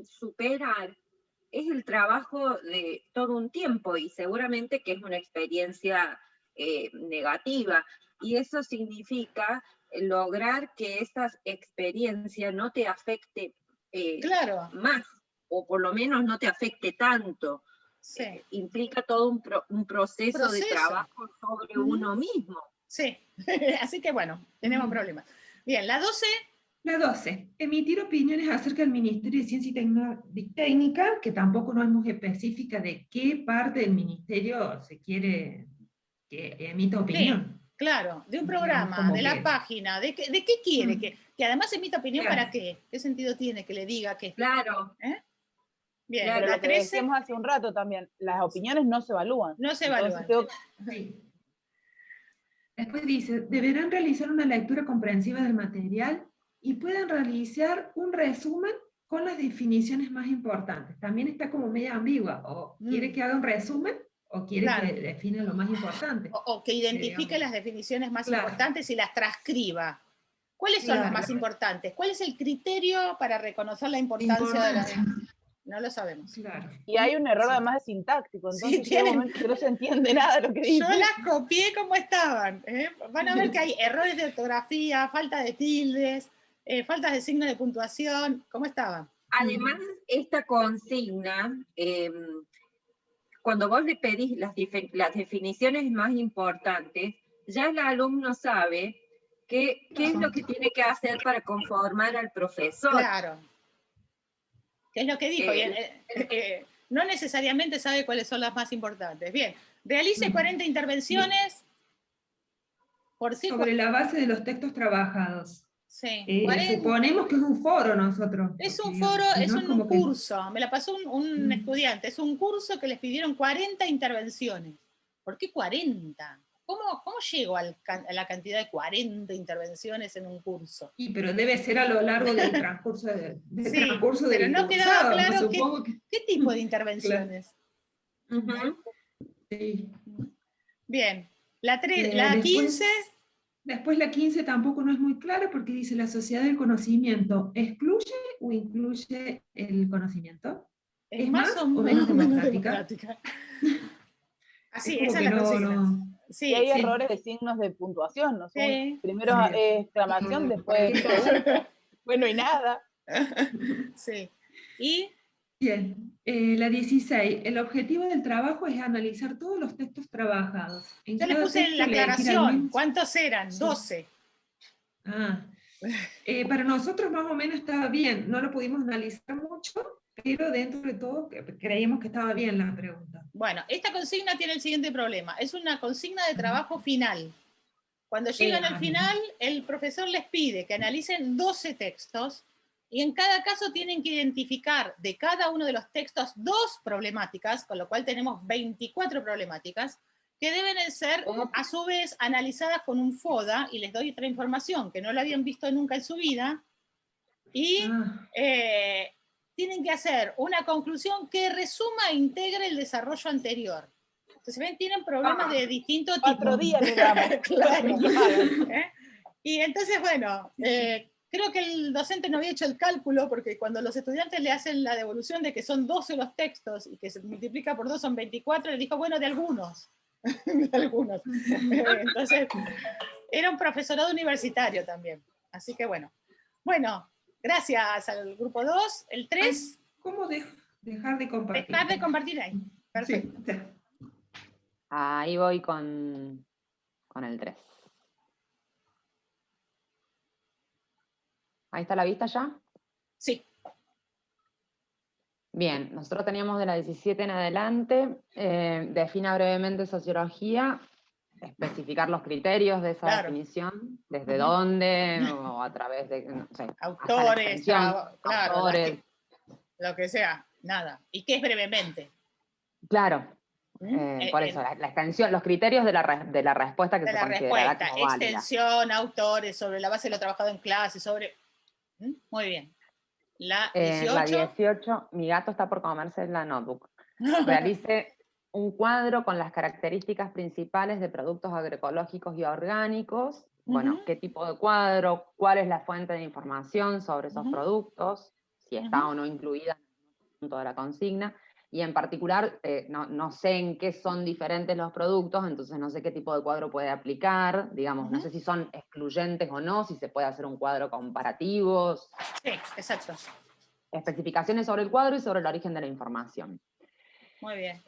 superar es el trabajo de todo un tiempo y seguramente que es una experiencia negativa. Y eso significa lograr que esa experiencia no te afecte más, o por lo menos no te afecte tanto. Implica todo un proceso de trabajo sobre uno mismo. Sí, así que bueno, tenemos problemas. Bien, la 12. La 12, emitir opiniones acerca del Ministerio de Ciencia y Técnica, que tampoco no es muy específica de qué parte del ministerio se quiere que emita opinión. Sí, claro, de un programa, de la página, de qué quiere, que además emita opinión para qué. ¿Qué sentido tiene que le diga que? Claro. Bien, claro, la lo que 13. decíamos hace un rato también, las opiniones no se evalúan. No se evalúan. Sí. Después dice, deberán realizar una lectura comprensiva del material y pueden realizar un resumen con las definiciones más importantes. También está como media ambigua, o quiere que haga un resumen o quiere que defina lo más importante. O que identifique las definiciones más importantes y las transcriba. ¿Cuáles son las más importantes? ¿Cuál es el criterio para reconocer la importancia de la... No lo sabemos. Y hay un error además de sintáctico, entonces llega un momento que no se entiende nada de lo que dice. Yo las copié como estaban. Van a ver que hay errores de ortografía, falta de tildes, faltas de signo de puntuación, ¿cómo estaban? Además, esta consigna, cuando vos le pedís las definiciones más importantes, ya el alumno sabe qué es lo que tiene que hacer para conformar al profesor. Claro. ¿Qué es lo que dijo? No necesariamente sabe cuáles son las más importantes. Bien, realice 40 intervenciones por sí. Sobre la base de los textos trabajados. Sí. Suponemos que es un foro nosotros. Es un foro, es un curso. Me la pasó un estudiante. Es un curso que les pidieron 40 intervenciones. ¿Por qué 40? ¿Cómo llego a la cantidad de 40 intervenciones en un curso? Pero debe ser a lo largo del transcurso pero no quedaba claro qué tipo de intervenciones. Sí. Bien. La 15... Después la 15 tampoco no es muy clara porque dice la sociedad del conocimiento, ¿excluye o incluye el conocimiento? ¿Es más o menos democrática? Así, esa es la consigna. Sí, y hay errores de signos de puntuación, ¿no? Primero exclamación, después bueno y nada. Sí. ¿Y? Bien, la 16. El objetivo del trabajo es analizar todos los textos trabajados. Yo le puse en la aclaración. ¿Cuántos eran? 12. Para nosotros más o menos estaba bien. No lo pudimos analizar mucho, pero dentro de todo creímos que estaba bien la pregunta. Bueno, esta consigna tiene el siguiente problema. Es una consigna de trabajo final. Cuando llegan al final, el profesor les pide que analicen 12 textos y en cada caso tienen que identificar de cada uno de los textos 2 problemáticas, con lo cual tenemos 24 problemáticas, que deben ser a su vez analizadas con un FODA, y les doy otra información que no la habían visto nunca en su vida, y tienen que hacer una conclusión que resuma e integre el desarrollo anterior. Entonces, ven, tienen problemas de distinto tipo. 4 días le damos. Claro. Y entonces, bueno, creo que el docente no había hecho el cálculo, porque cuando los estudiantes le hacen la devolución de que son 12 los textos y que se multiplica por 2 son 24, le dijo, bueno, de algunos. De algunos. Entonces, era un profesorado universitario también. Así que bueno. Bueno, gracias al grupo 2. El 3. ¿Cómo dejar de compartir? Dejar de compartir ahí. Perfecto. Sí. Ahí voy con el 3. ¿Ahí está la vista ya? Sí. Bien, nosotros teníamos de la 17 en adelante, defina brevemente sociología, especificar los criterios de esa definición, desde dónde, o a través de, no sé, autores, autores. Lo que sea, nada. ¿Y qué es brevemente? Claro. Por eso, la extensión, los criterios de la respuesta que se considerará como válida. Extensión, autores, sobre la base de lo trabajado en clase, sobre... Muy bien. La 18. La 18, mi gato está por comerse la notebook. Realice un cuadro con las características principales de productos agroecológicos y orgánicos. Bueno, qué tipo de cuadro, cuál es la fuente de información sobre esos productos, si está o no incluida en el punto de la consigna. Y en particular, no sé en qué son diferentes los productos, entonces no sé qué tipo de cuadro puede aplicar, digamos, no sé si son excluyentes o no, si se puede hacer un cuadro comparativo. Sí, exacto. Especificaciones sobre el cuadro y sobre el origen de la información. Muy bien.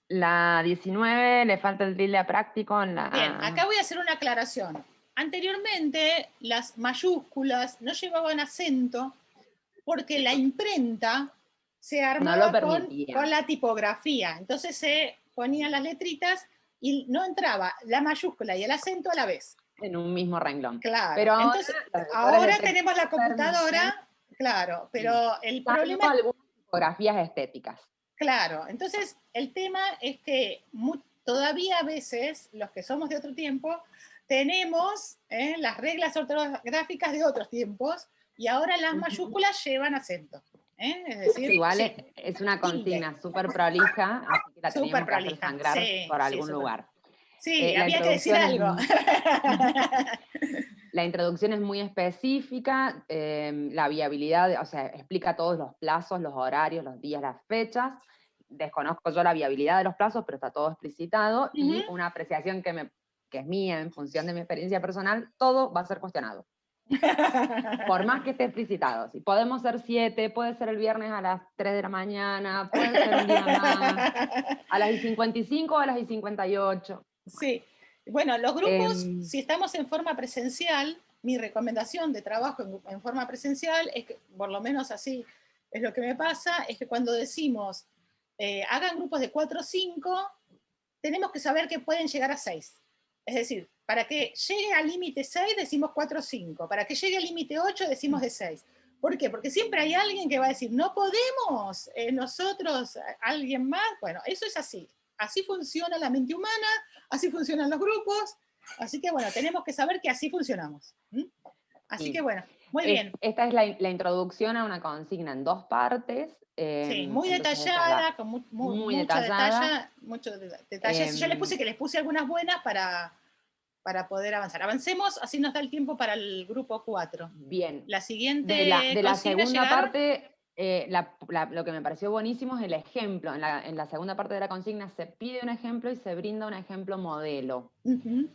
La 19, le falta el tilde práctico en la... Bien, acá voy a hacer una aclaración. Anteriormente, las mayúsculas no llevaban acento porque la imprenta se armaba con la tipografía. Entonces se ponían las letritas y no entraba la mayúscula y el acento a la vez. En un mismo renglón. Claro. Pero entonces, ahora tenemos la computadora, claro, pero el problema... algunas tipografías estéticas. Claro, entonces el tema es que todavía a veces, los que somos de otro tiempo, tenemos las reglas ortográficas de otros tiempos y ahora las mayúsculas llevan acento. Es decir, igual es una consigna súper prolija, así que la teníamos que hacer sangrar por algún lugar. Sí, había que decir algo. La introducción es muy específica, la viabilidad, o sea, explica todos los plazos, los horarios, los días, las fechas. Desconozco yo la viabilidad de los plazos, pero está todo explicitado, y una apreciación que es mía en función de mi experiencia personal, todo va a ser cuestionado. Por más que esté explicitado. Si podemos ser 7, puede ser el viernes a las 3 de la mañana, puede ser un día más, a las 55 o a las 58. Sí. Bueno, los grupos, si estamos en forma presencial, mi recomendación de trabajo en forma presencial es que, por lo menos así es lo que me pasa, es que cuando decimos hagan grupos de 4 o 5, tenemos que saber que pueden llegar a 6. Es decir, para que llegue al límite 6 decimos 4 o 5, para que llegue al límite 8 decimos de 6. ¿Por qué? Porque siempre hay alguien que va a decir, no podemos, nosotros, alguien más. Bueno, eso es así. Así funciona la mente humana, así funcionan los grupos, así que bueno, tenemos que saber que así funcionamos. Así que bueno, muy bien. Esta es la introducción a una consigna en 2 partes. Sí, muy detallada, con muy mucho detallada. Detalle. Yo les puse algunas buenas para poder avanzar. Avancemos, así nos da el tiempo para el grupo 4. Bien. La siguiente de la segunda llegar... parte, lo que me pareció buenísimo es el ejemplo. En la segunda parte de la consigna se pide un ejemplo y se brinda un ejemplo modelo,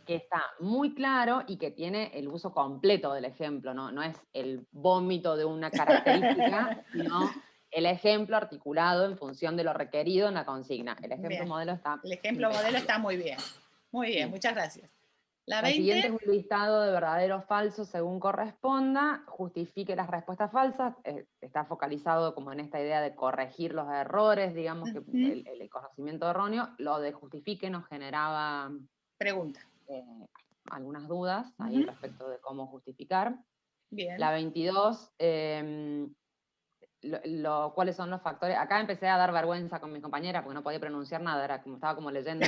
que está muy claro y que tiene el uso completo del ejemplo, no es el vómito de una característica, sino el ejemplo articulado en función de lo requerido en la consigna. El ejemplo modelo está... El ejemplo modelo está muy bien. Muy bien, muchas gracias. La siguiente es un listado de verdadero o falso según corresponda, justifique las respuestas falsas, está focalizado como en esta idea de corregir los errores, digamos que el conocimiento erróneo. Lo de justifique nos generaba algunas dudas ahí respecto de cómo justificar. Bien. La 22, cuáles son los factores. Acá empecé a dar vergüenza con mis compañeras porque no podía pronunciar nada, estaba como leyendo.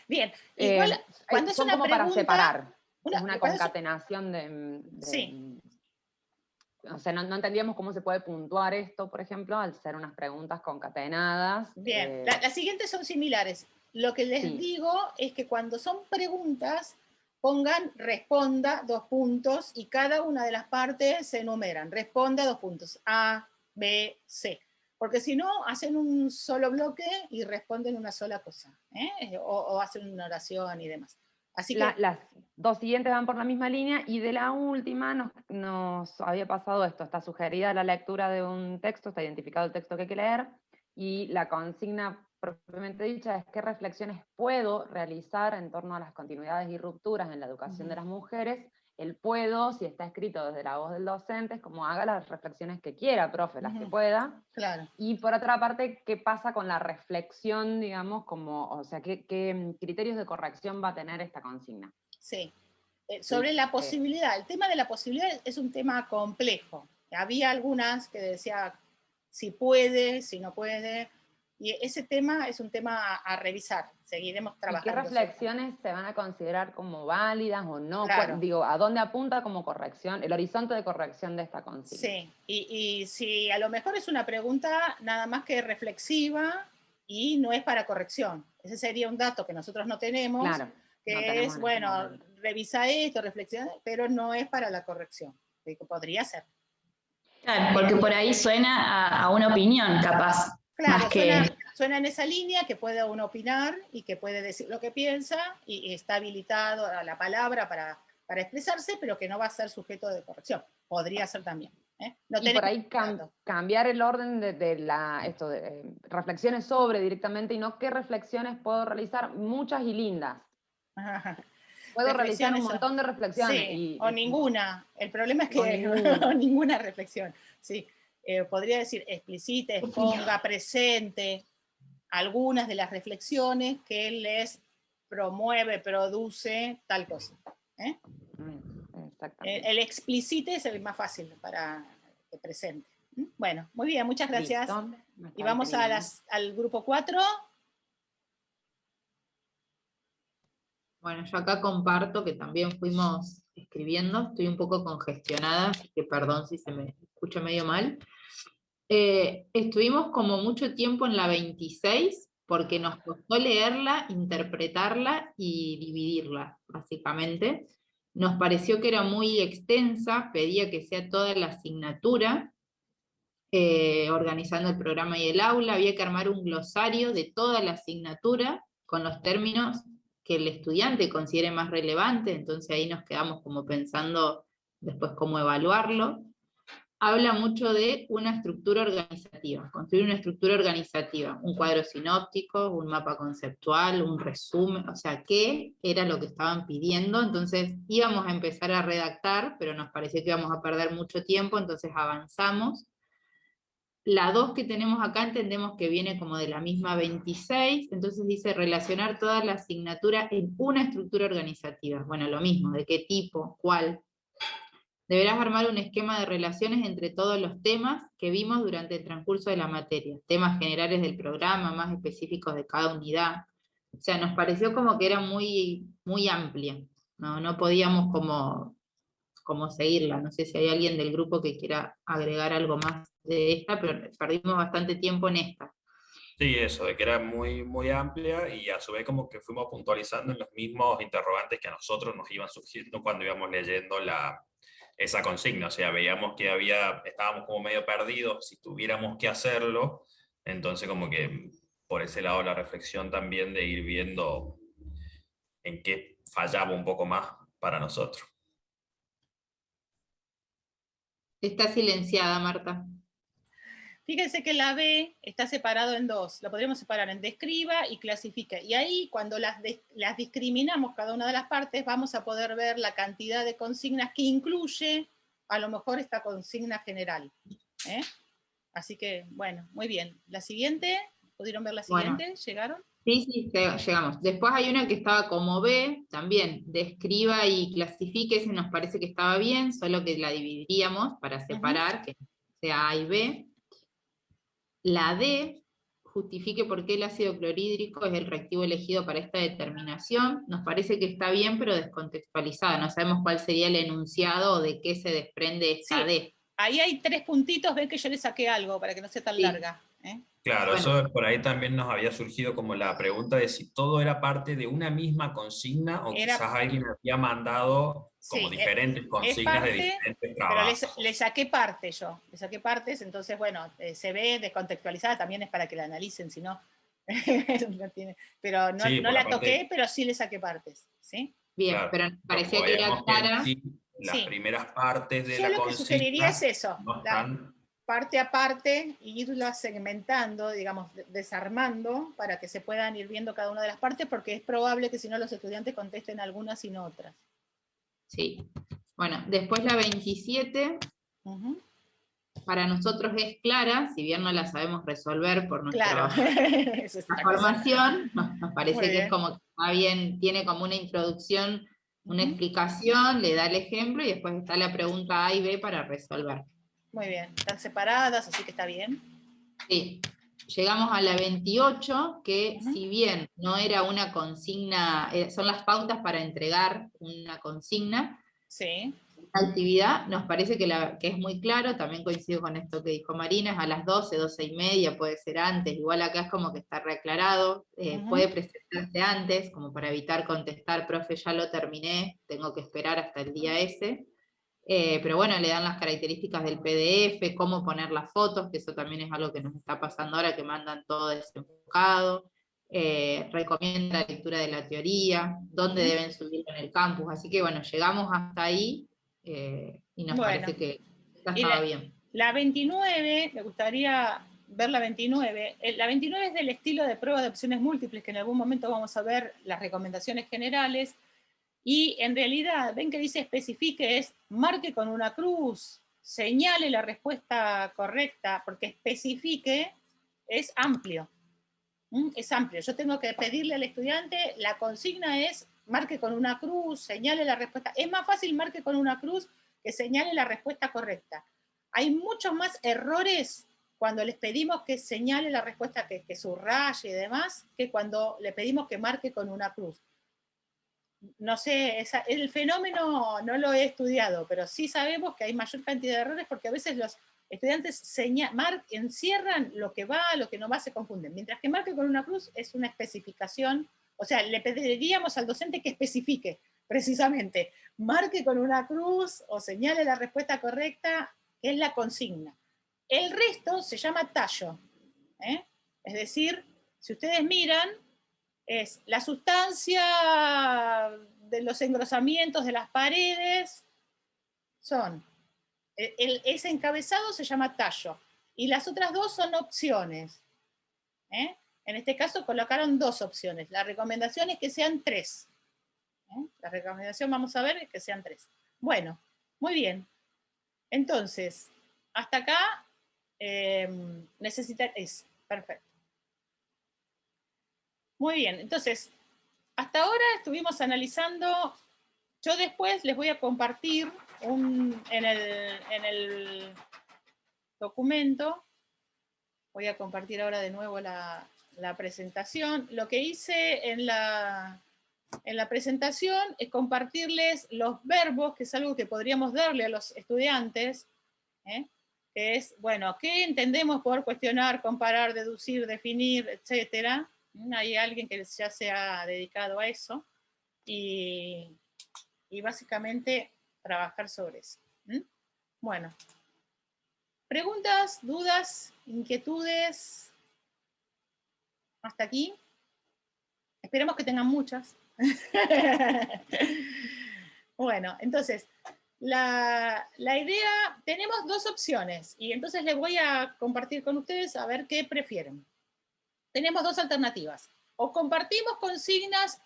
Bien, igual cuando es son una como pregunta, para separar, es una concatenación de sí. O sea, no entendíamos cómo se puede puntuar esto, por ejemplo, al ser unas preguntas concatenadas. Bien, las siguientes son similares. Lo que les digo es que cuando son preguntas, pongan responda 2 puntos y cada una de las partes se enumeran. Responda 2 puntos, A, B, C. Porque si no, hacen un solo bloque y responden una sola cosa, o hacen una oración y demás. Así que las 2 siguientes van por la misma línea, y de la última nos había pasado esto: está sugerida la lectura de un texto, está identificado el texto que hay que leer, y la consigna propiamente dicha es qué reflexiones puedo realizar en torno a las continuidades y rupturas en la educación de las mujeres. El puedo, si está escrito desde la voz del docente, es como haga las reflexiones que quiera, profe, las que pueda. Claro. Y por otra parte, ¿qué pasa con la reflexión, digamos, o sea, qué criterios de corrección va a tener esta consigna? Sí. Sobre la posibilidad, el tema de la posibilidad es un tema complejo. Había algunas que decía si puede, si no puede, y ese tema es un tema a revisar. Seguiremos trabajando. ¿Y qué reflexiones se van a considerar como válidas o no? Claro. Digo, ¿a dónde apunta como corrección, el horizonte de corrección de esta consigna? Sí, y si a lo mejor es una pregunta nada más que reflexiva y no es para corrección. Ese sería un dato que nosotros no tenemos, claro, que no tenemos es, bueno, revisa esto, reflexiona, pero no es para la corrección. Podría ser. Claro, porque por ahí suena a una opinión, capaz. Claro, más que... suena en esa línea, que puede uno opinar y que puede decir lo que piensa y está habilitado a la palabra para expresarse, pero que no va a ser sujeto de corrección. Podría ser también. No y por ahí cambiar el orden de reflexiones sobre directamente, y no qué reflexiones puedo realizar, muchas y lindas. Puedo realizar un montón de reflexiones. Sí, o ninguna. El problema es que ninguna reflexión. Sí. Podría decir explicite, exponga, presente algunas de las reflexiones que les promueve, produce tal cosa. El explicite es el más fácil para que presente. Bueno, muy bien, muchas gracias. Y vamos al grupo 4. Bueno, yo acá comparto que también fuimos escribiendo, estoy un poco congestionada, así que perdón si se me escucha medio mal. Estuvimos como mucho tiempo en la 26, porque nos costó leerla, interpretarla y dividirla, básicamente. Nos pareció que era muy extensa, pedía que sea toda la asignatura, organizando el programa y el aula, había que armar un glosario de toda la asignatura, con los términos que el estudiante considere más relevantes, entonces ahí nos quedamos como pensando después cómo evaluarlo. Habla mucho de una estructura organizativa, construir una estructura organizativa, un cuadro sinóptico, un mapa conceptual, un resumen, o sea, qué era lo que estaban pidiendo. Entonces íbamos a empezar a redactar, pero nos pareció que íbamos a perder mucho tiempo, entonces avanzamos. La 2 que tenemos acá entendemos que viene como de la misma 26, entonces dice relacionar toda la asignatura en una estructura organizativa. Bueno, lo mismo, ¿de qué tipo? ¿Cuál? Deberás armar un esquema de relaciones entre todos los temas que vimos durante el transcurso de la materia, temas generales del programa, más específicos de cada unidad. O sea, nos pareció como que era muy, muy amplia, no podíamos como seguirla. No sé si hay alguien del grupo que quiera agregar algo más de esta, pero perdimos bastante tiempo en esta. Sí, eso, de que era muy, muy amplia y a su vez como que fuimos puntualizando en los mismos interrogantes que a nosotros nos iban surgiendo cuando íbamos leyendo esa consigna. O sea, veíamos que estábamos como medio perdidos si tuviéramos que hacerlo, entonces como que por ese lado la reflexión también de ir viendo en qué fallaba un poco más para nosotros. Está silenciada, Marta. Fíjense que la B está separado en dos. Lo podríamos separar en describa y clasifique. Y ahí, cuando las discriminamos cada una de las partes, vamos a poder ver la cantidad de consignas que incluye, a lo mejor, esta consigna general. Así que, bueno, muy bien. La siguiente, ¿pudieron ver la siguiente? Bueno, ¿Llegaron? Sí, llegamos. Después hay una que estaba como B, también, describa y clasifique, ese nos parece que estaba bien, solo que la dividiríamos para separar, que sea A y B. La D, justifique por qué el ácido clorhídrico es el reactivo elegido para esta determinación, nos parece que está bien, pero descontextualizada, no sabemos cuál sería el enunciado o de qué se desprende esta D. Ahí hay 3 puntitos, ven que yo le saqué algo para que no sea tan larga. Claro, bueno, eso por ahí también nos había surgido como la pregunta de si todo era parte de una misma consigna o quizás alguien había mandado como diferentes consignas parte, de diferentes trabajos. Pero le saqué parte yo, le saqué partes, entonces bueno, se ve descontextualizada, también es para que la analicen, si no, pero no, sí, no la toqué, pero sí le saqué partes, ¿sí? Bien, claro, pero parecía que era clara. Las primeras partes de yo la consigna. Yo lo que sugeriría es eso, no están... parte a parte, y irla segmentando, digamos, desarmando, para que se puedan ir viendo cada una de las partes, porque es probable que si no los estudiantes contesten algunas y no otras. Sí. Bueno, después la 27, para nosotros es clara, si bien no la sabemos resolver por nuestra formación, nos parece que es como que está bien, tiene como una introducción, una explicación, le da el ejemplo, y después está la pregunta A y B para resolver. Muy bien, están separadas, así que está bien. Sí. Llegamos a la 28, que si bien no era una consigna, son las pautas para entregar una consigna, la actividad nos parece que es muy claro, también coincido con esto que dijo Marina, es a las 12, 12 y media, puede ser antes, igual acá es como que está reaclarado, puede presentarse antes, como para evitar contestar, profe, ya lo terminé, tengo que esperar hasta el día ese. Pero bueno, le dan las características del PDF, cómo poner las fotos, que eso también es algo que nos está pasando ahora, que mandan todo desenfocado, recomienda la lectura de la teoría, dónde deben subirlo en el campus, así que bueno, llegamos hasta ahí, y nos parece que ya estaba bien. La 29, me gustaría ver la 29, la 29 es del estilo de prueba de opciones múltiples, que en algún momento vamos a ver las recomendaciones generales. Y en realidad, ven que dice especifique, es marque con una cruz, señale la respuesta correcta, porque especifique es amplio. Es amplio. Yo tengo que pedirle al estudiante, la consigna es marque con una cruz, señale la respuesta. Es más fácil marque con una cruz que señale la respuesta correcta. Hay muchos más errores cuando les pedimos que señale la respuesta, que subraye y demás, que cuando le pedimos que marque con una cruz. No sé, el fenómeno no lo he estudiado, pero sí sabemos que hay mayor cantidad de errores porque a veces estudiantes encierran lo que va, lo que no va, se confunden. Mientras que marque con una cruz es una especificación, o sea, le pediríamos al docente que especifique, precisamente, marque con una cruz o señale la respuesta correcta, que es la consigna. El resto se llama tallo. Es decir, si ustedes miran, es la sustancia de los engrosamientos de las paredes, son, ese encabezado se llama tallo, y las otras dos son opciones. En este caso colocaron 2 opciones. La recomendación es que sean 3. La recomendación, vamos a ver, es que sean 3. Bueno, muy bien. Entonces, hasta acá perfecto. Muy bien, entonces, hasta ahora estuvimos analizando, yo después les voy a compartir en el documento, voy a compartir ahora de nuevo la presentación. Lo que hice en la presentación es compartirles los verbos, que es algo que podríamos darle a los estudiantes, que es, bueno, ¿qué entendemos por cuestionar, comparar, deducir, definir, etcétera? Hay alguien que ya se ha dedicado a eso, y básicamente trabajar sobre eso. Bueno, preguntas, dudas, inquietudes, hasta aquí. Esperemos que tengan muchas. Bueno, entonces, la idea, tenemos 2 opciones, y entonces les voy a compartir con ustedes a ver qué prefieren. Tenemos 2 alternativas. O compartimos consignas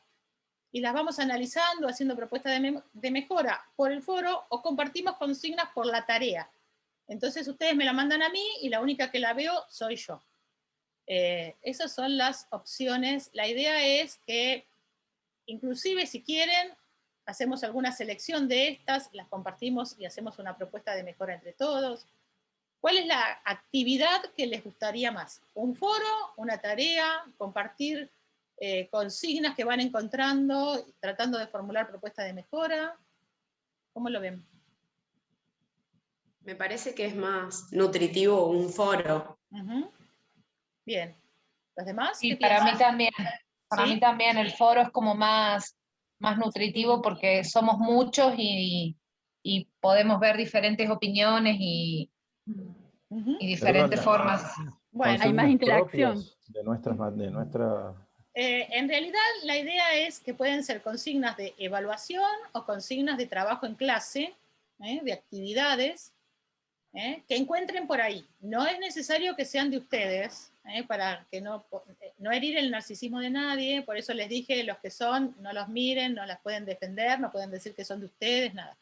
y las vamos analizando, haciendo propuestas de mejora por el foro, o compartimos consignas por la tarea. Entonces ustedes me la mandan a mí y la única que la veo soy yo. Esas son las opciones. La idea es que, inclusive si quieren, hacemos alguna selección de estas, las compartimos y hacemos una propuesta de mejora entre todos. ¿Cuál es la actividad que les gustaría más? ¿Un foro, una tarea, compartir consignas que van encontrando, tratando de formular propuestas de mejora? ¿Cómo lo ven? Me parece que es más nutritivo un foro. Bien. ¿Los demás? Sí, para mí también. Para mí también el foro es como más nutritivo porque somos muchos y podemos ver diferentes opiniones y diferentes formas. Bueno, hay más interacción. De nuestra... En realidad la idea es que pueden ser consignas de evaluación o consignas de trabajo en clase, de actividades, que encuentren por ahí. No es necesario que sean de ustedes, para que no herir el narcisismo de nadie. Por eso les dije, los que son, no los miren, no las pueden defender, no pueden decir que son de ustedes, nada.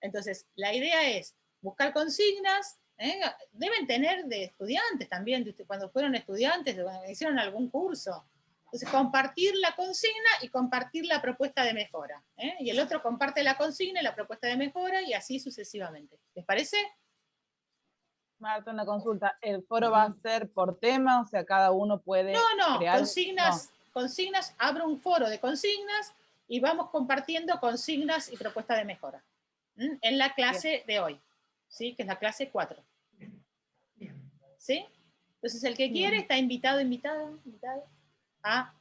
Entonces, la idea es buscar consignas, deben tener de estudiantes también, cuando fueron estudiantes, cuando hicieron algún curso. Entonces, compartir la consigna y compartir la propuesta de mejora. Y el otro comparte la consigna y la propuesta de mejora, y así sucesivamente. ¿Les parece? Marta, una consulta. ¿El foro va a ser por tema? O sea, cada uno puede crear... Consignas, abro un foro de consignas y vamos compartiendo consignas y propuestas de mejora. En la clase de hoy, ¿sí? Que es la clase 4. ¿Sí? Entonces, el que quiere está invitado a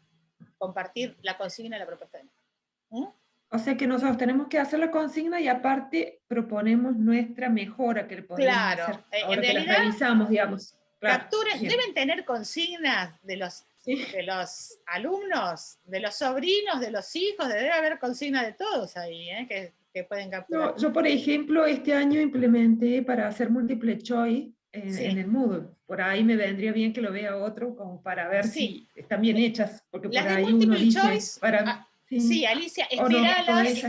compartir la consigna y la propuesta de mejora. O sea que nosotros tenemos que hacer la consigna y aparte proponemos nuestra mejora que le podemos hacer. Ahora en que realidad, la revisamos, digamos. Claro, capturen, bien. deben tener consignas de los alumnos, de los sobrinos, de los hijos, debe haber consignas de todos ahí, que pueden capturar. No, yo, por ejemplo, este año implementé para hacer multiple choice en el Moodle. Por ahí me vendría bien que lo vea otro, como para ver si están bien hechas, porque las por de ahí multiple uno dice... choice, sí, Alicia, esperalas,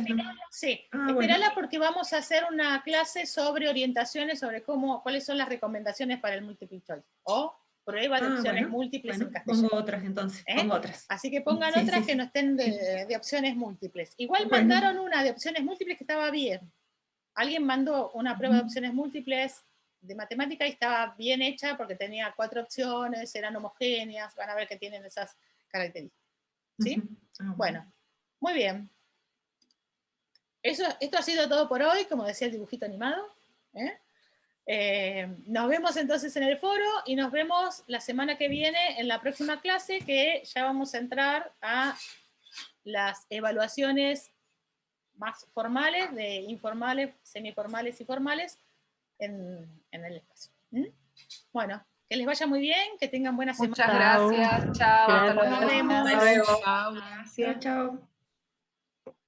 esperalas porque vamos a hacer una clase sobre orientaciones, sobre cuáles son las recomendaciones para el multiple choice, o prueba de opciones múltiples en castellano. Pongo otras entonces, pongo otras. Así que pongan otras que no estén de opciones múltiples. Igual mandaron una de opciones múltiples que estaba bien. Alguien mandó una prueba de opciones múltiples de matemática y estaba bien hecha porque tenía 4 opciones, eran homogéneas, van a ver que tienen esas características. ¿Sí? Bueno, muy bien. Esto ha sido todo por hoy, como decía el dibujito animado. Nos vemos entonces en el foro y nos vemos la semana que viene en la próxima clase, que ya vamos a entrar a las evaluaciones más formales, de informales, semiformales y formales en el espacio. Bueno, que les vaya muy bien, que tengan buena semana. Muchas gracias, chao. Nos vemos. Chao, gracias. Chao.